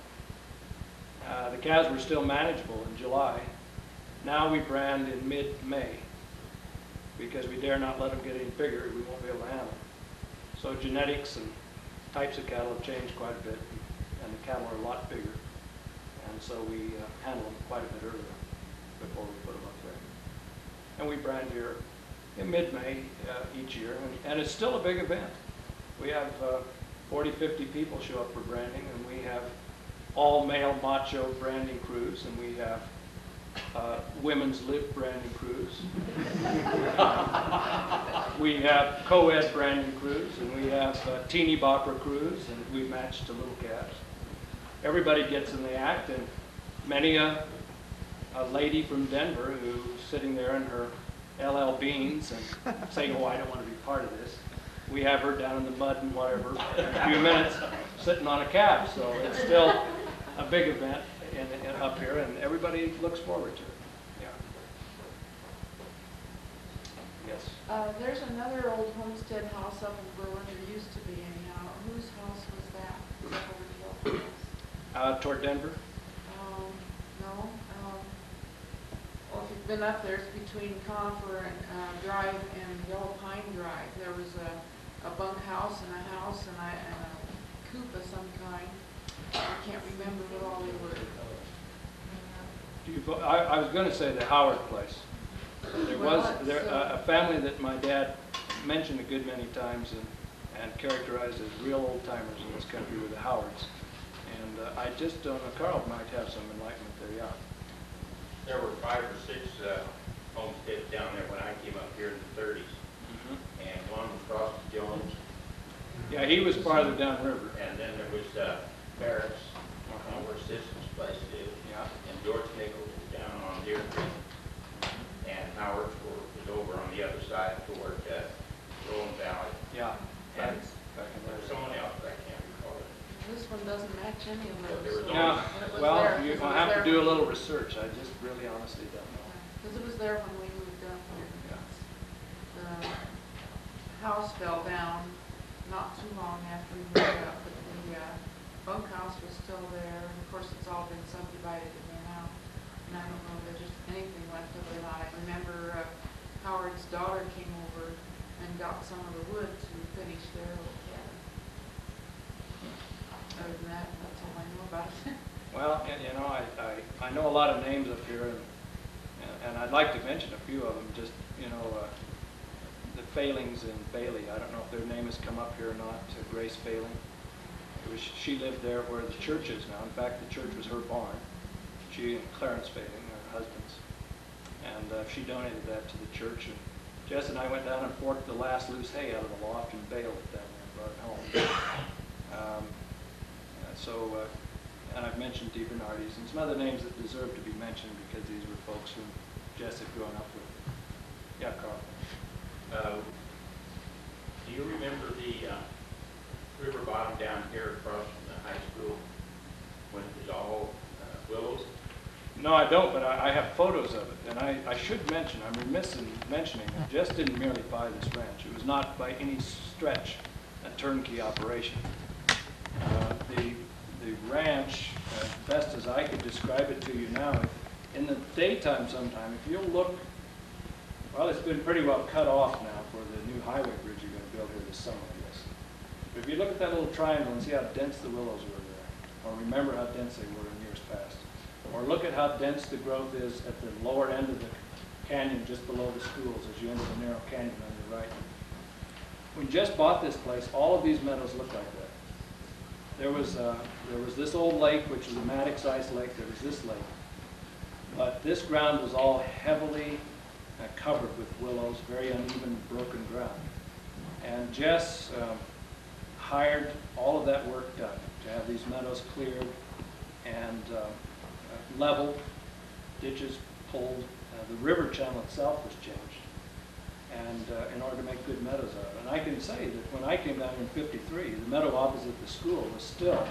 The calves were still manageable in July. Now we brand in mid-May because we dare not let them get any bigger. We won't be able to handle them. So genetics and types of cattle have changed quite a bit, and the cattle are a lot bigger. And so we handle them quite a bit earlier before we put them up there. And we brand here in mid-May each year, and it's still a big event. We have 40, 50 people show up for branding, and we have all-male macho branding crews, and we have women's lib branding crews. We have co-ed branding crews, and we have teeny bopper crews, and we match to little calves. Everybody gets in the act, and many a lady from Denver who's sitting there in her LL Beans and saying, oh, I don't want to be part of this. We have her down in the mud and whatever in a few minutes sitting on a calf. So it's still a big event up here, and everybody looks forward to it. Yeah. Yes. There's another old homestead house up in Berlin, there used to be anyhow. Whose house was that? Was that over the house? Toward Denver? No. Well, if you've been up there, it's between Conifer and Drive and Yellow Pine Drive. There was a bunkhouse and a house and a coop of some kind. I can't remember what all they were. I was going to say the Howard place. There was a family that my dad mentioned a good many times and characterized as real old timers in this country were the Howards. And I just don't know, Carl might have some enlightenment there, yeah. There were 5 or 6 homesteads down there when I came up here in the 30s. And one was Cross Jones. Yeah, he was farther downriver. And then there was Barrett's, where Sisson's place is. Yeah. And George Nichols was down on Deer Creek. And Howard's was over on the other side toward Rolling Valley. Yeah. And back in there was there. someone else, I can't recall it. This one doesn't match any of But there those. was so- Yeah, and it was well, there, you're 'cause going it to have was to there do a when- little research. I just really honestly don't know. Because it was there when we moved up here. Yeah. The house fell down not too long after we moved up, but the bunkhouse was still there. And of course, it's all been subdivided in there now. And I don't know if there's just anything left of it or not. I remember Howard's daughter came over and got some of the wood to finish their little cabin. Other than that, that's all I know about it. Well, and, you know, I know a lot of names up here, and I'd like to mention a few of them. Just, you know, the Failings in Bailey. I don't know if their name has come up here or not. Grace Failing. She lived there where the church is now. In fact, the church was her barn. She and Clarence Failing, her husbands. And she donated that to the church. And Jess and I went down and forked the last loose hay out of the loft and baled it down there and brought it home. And I've mentioned DiBernardis and some other names that deserve to be mentioned because these were folks whom Jess had grown up with. Yeah, Carl. Do you remember the river bottom down here across from the high school when it was all willows? No, I don't, but I have photos of it. And I should mention, I'm remiss in mentioning, that Jess didn't merely buy this ranch. It was not by any stretch a turnkey operation. The ranch, as best as I could describe it to you now, in the daytime sometime, if you'll look, well, it's been pretty well cut off now for the new highway bridge you're going to build here this summer, I guess. But if you look at that little triangle and see how dense the willows were there, or remember how dense they were in years past, or look at how dense the growth is at the lower end of the canyon just below the schools as you enter the narrow canyon on your right. When Jess bought this place, all of these meadows looked like that. There was this old lake, which was a Maddox ice lake. There was this lake. But this ground was all heavily covered with willows, very uneven, broken ground. And Jess hired all of that work done to have these meadows cleared and leveled, ditches pulled. The river channel itself was changed, and in order to make good meadows out of it. And I can say that when I came down here in '53, the meadow opposite the school was still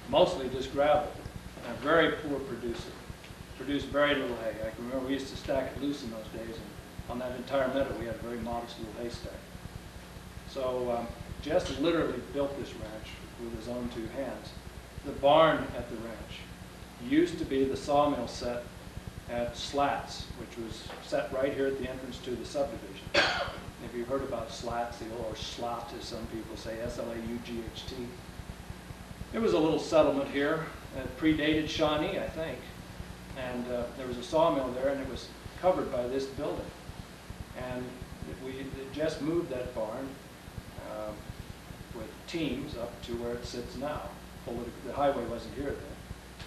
mostly just gravel and a very poor producer. Produced very little hay. I can remember we used to stack it loose in those days, and on that entire meadow, we had a very modest little haystack. So Jess literally built this ranch with his own 2 hands. The barn at the ranch used to be the sawmill set at Slats, which was set right here at the entrance to the subdivision. If you've heard about Slats, or Slat as some people say, S-L-A-U-G-H-T. There was a little settlement here that predated Shawnee, I think. And there was a sawmill there, and it was covered by this building. And we just moved that barn with teams up to where it sits now. The highway wasn't here then.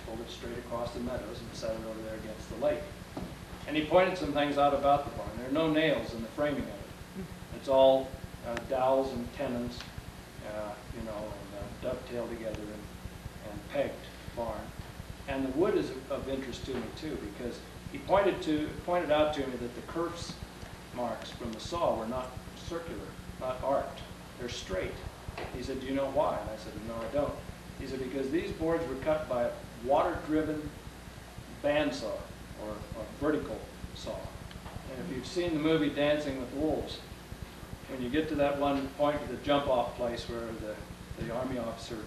Pulled it straight across the meadows and set it over there against the lake. And he pointed some things out about the barn. There are no nails in the framing of it. It's all dowels and tenons, you know, and dovetailed together and pegged barn. And the wood is of interest to me too, because he pointed out to me that the kerf's marks from the saw were not circular, not arced. They're straight. He said, "Do you know why?" And I said, "No, I don't." He said, "Because these boards were cut by a water-driven bandsaw, or a vertical saw." And if you've seen the movie Dancing with Wolves, when you get to that one point at the jump-off place where the army officer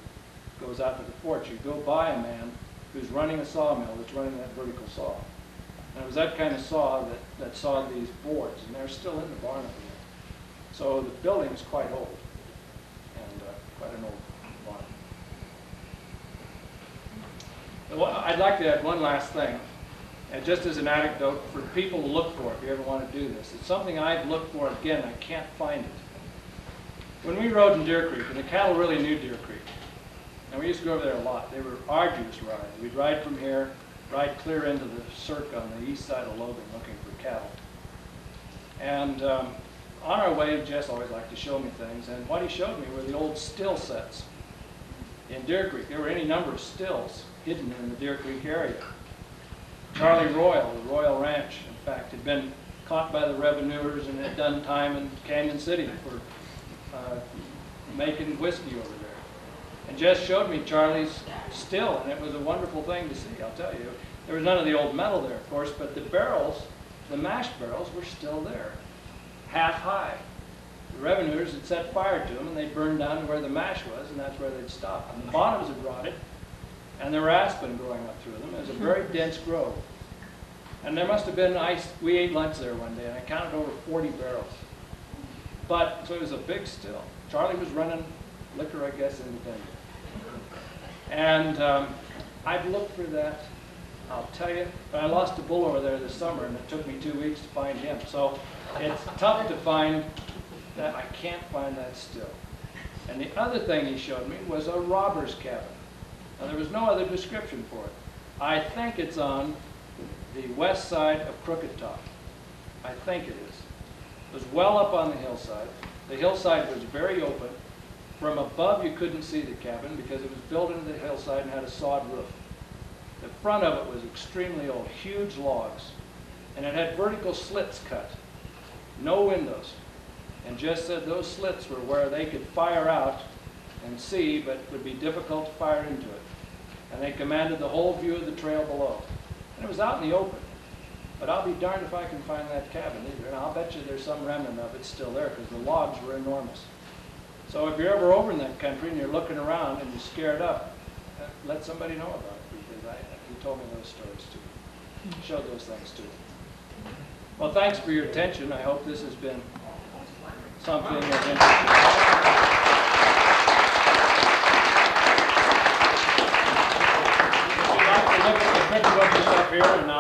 goes out to the porch, you go by a man who's running a sawmill that's running that vertical saw. And it was that kind of saw that sawed these boards, and they're still in the barn over there. So the building's quite old, and quite an old barn. I'd like to add one last thing, and just as an anecdote for people to look for if you ever want to do this. It's something I've looked for again, I can't find it. When we rode in Deer Creek, and the cattle really knew Deer Creek, and we used to go over there a lot, they were arduous rides. We'd ride from here, ride clear into the cirque on the east side of Logan looking for cattle. And on our way, Jess always liked to show me things, and what he showed me were the old still sets in Deer Creek. There were any number of stills hidden in the Deer Creek area. Charlie Royal, the Royal Ranch, in fact, had been caught by the revenuers and had done time in Canyon City for making whiskey over there. And Jess showed me Charlie's still, and it was a wonderful thing to see, I'll tell you. There was none of the old metal there, of course, but the barrels, the mash barrels, were still there, half high. The revenuers had set fire to them, and they burned down to where the mash was, and that's where they'd stop. And the bottoms had rotted, and there were aspen growing up through them. It was a very dense grove. And there must have been, we ate lunch there one day, and I counted over 40 barrels. But, so it was a big still. Charlie was running liquor, I guess, independent. And I've looked for that, I'll tell you, but I lost a bull over there this summer, and it took me 2 weeks to find him. So it's tough to find that. I can't find that still. And the other thing he showed me was a robber's cabin. Now, there was no other description for it. I think it's on the west side of Crooked Top. I think it is. It was well up on the hillside. The hillside was very open. From above, you couldn't see the cabin because it was built into the hillside and had a sod roof. The front of it was extremely old, huge logs, and it had vertical slits cut, no windows. And Jess said those slits were where they could fire out and see, but it would be difficult to fire into it. And they commanded the whole view of the trail below. And it was out in the open. But I'll be darned if I can find that cabin either. And I'll bet you there's some remnant of it still there because the logs were enormous. So if you're ever over in that country and you're looking around and you're scared up, let somebody know about it because he told me those stories too. He showed those things too. Well, thanks for your attention. I hope this has been something of interest. If you'd like to look at the picture of this up here, and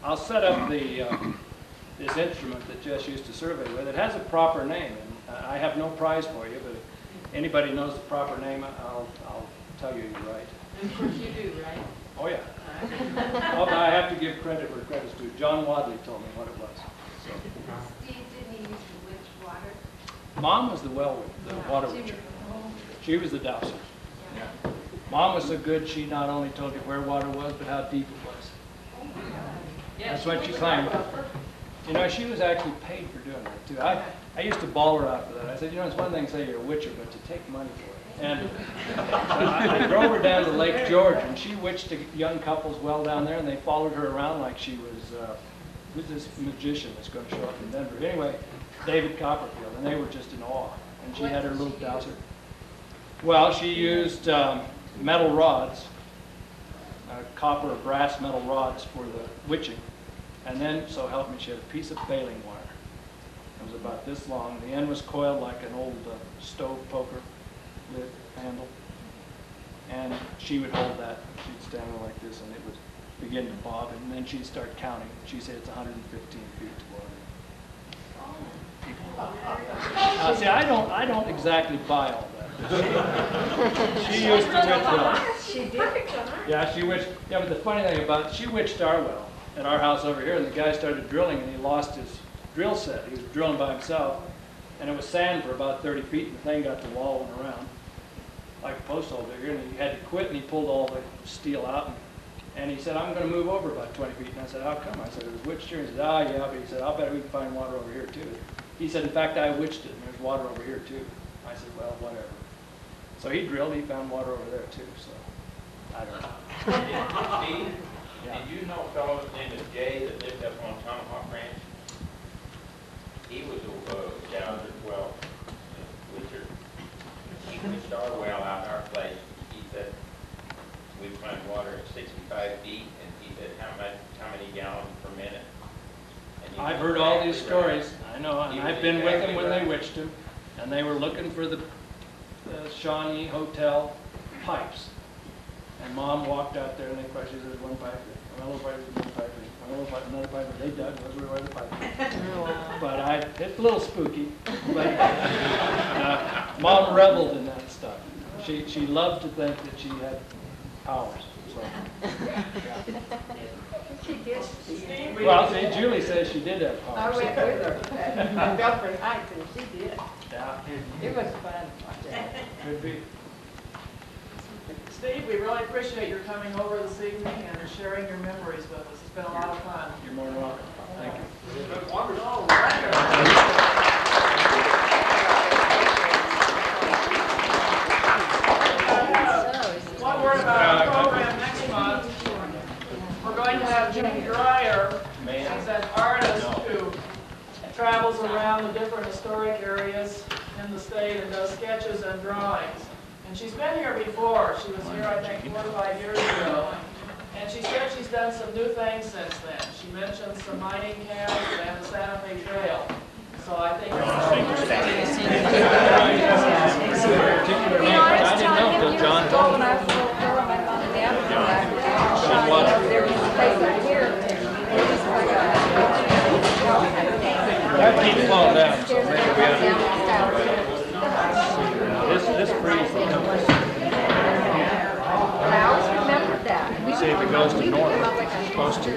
I'll set up this instrument that Jess used to survey with. It has a proper name, and I have no prize for you, but if anybody knows the proper name, I'll tell you you're right. Of course you do, right? Oh, yeah. Well, I have to give credit where credit's due. John Wadley told me what it was. So. Steve, didn't he use the witch water? Mom was the water witcher. She was the dowser. Yeah. Mom was so good, she not only told you where water was, but how deep it was. That's what she claimed. You know, she was actually paid for doing that, too. I used to bawl her out for that. I said, you know, it's one thing to say you're a witcher, but to take money for it. And I drove her down to Lake George, and she witched young couples well down there, and they followed her around like she was who's this magician that's going to show up in Denver? Anyway, David Copperfield, and they were just in awe. And she had her little dowser. Well, she used metal rods, copper or brass metal rods for the witching. And then, so help me, she had a piece of baling wire. It was about this long. The end was coiled like an old stove poker lid handle. And she would hold that. She'd stand there like this, and it would begin to bob, and then she'd start counting. She'd say it's 115 feet to water. See, I don't exactly buy all that. She used to witch well. She did. Yeah, she witched. Yeah, but the funny thing about it, she witched our well at our house over here, and the guy started drilling, and he lost his drill set. He was drilling by himself, and it was sand for about 30 feet, and the thing got the wall went around like a post hole digger, and he had to quit, and he pulled all the steel out, and he said, I'm going to move over about 20 feet. And I said, how come? I said, it was witched here. He said, ah, yeah, but he said, I'll bet we can find water over here, too. He said, in fact, I witched it, and there's water over here, too. I said, well, whatever. So he drilled, he found water over there, too, so I don't know. Steve, Yeah. did you know a fellow named Jay that lived up on Tomahawk Ranch? He was a dowser well witcher. He witched our well out in our place. He said we'd find water at 65 feet, and he said how many gallons per minute. And he I've was heard all these exactly right. stories, I know, and He I've was been with them exactly when they right. witched him, and they were looking for the Shawnee Hotel pipes. And Mom walked out there, and they questioned, there's one pipe, another pipe, another pipe, another pipe, another pipe, and they dug, those were where the pipe was. But it's a little spooky, but Mom reveled in that stuff. She loved to think that she had powers. So. She did. Well, see, Julie says she did have I powers. went with her. I felt for heights and she did. Yeah, It was fun. could be. Steve, we really appreciate your coming over this evening and sharing your memories with us. It's been a lot of fun. You're more than welcome. Thank you. All right. One word about our program next month. We're going to have Jim Dreyer. He's an artist who travels around the different historic areas in the state and does sketches and drawings. And she's been here before. She was here, I think, 4 or 5 years ago. And she said she's done some new things since then. She mentioned some mining camps and the Santa Fe Trail. So I think I didn't know until John told me. That keeps falling down, so maybe we have this freeze will come. I always remembered that. See if it goes to north. It's supposed to.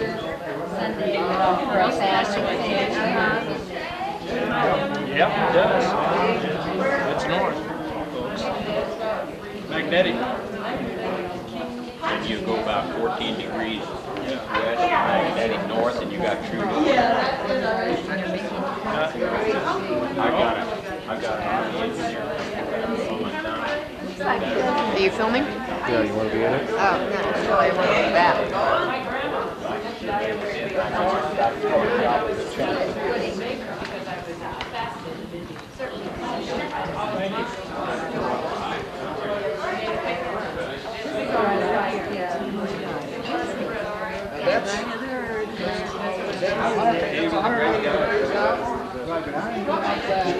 Yep, it does. It's north, folks. Magnetic. And you go about 14 degrees west, magnetic north, and you got true north. I got an army engineer on my time. Are you filming? Yeah, you want to be in it? Oh, no, I want to be back.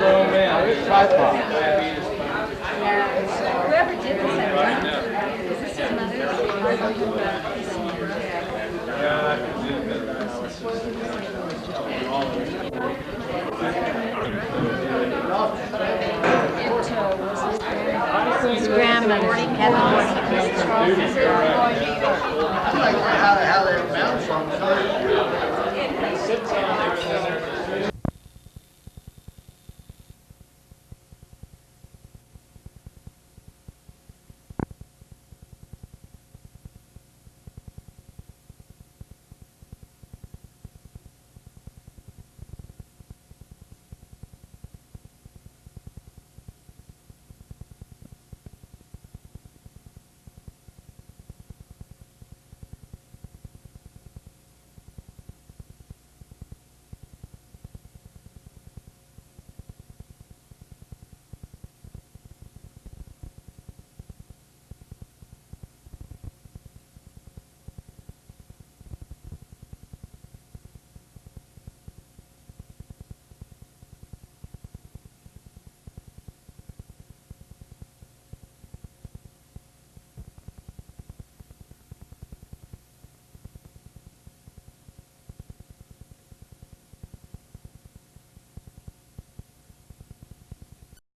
Oh, man, it's tripod. Whoever did this, is this his His grandmother had How they bounce on the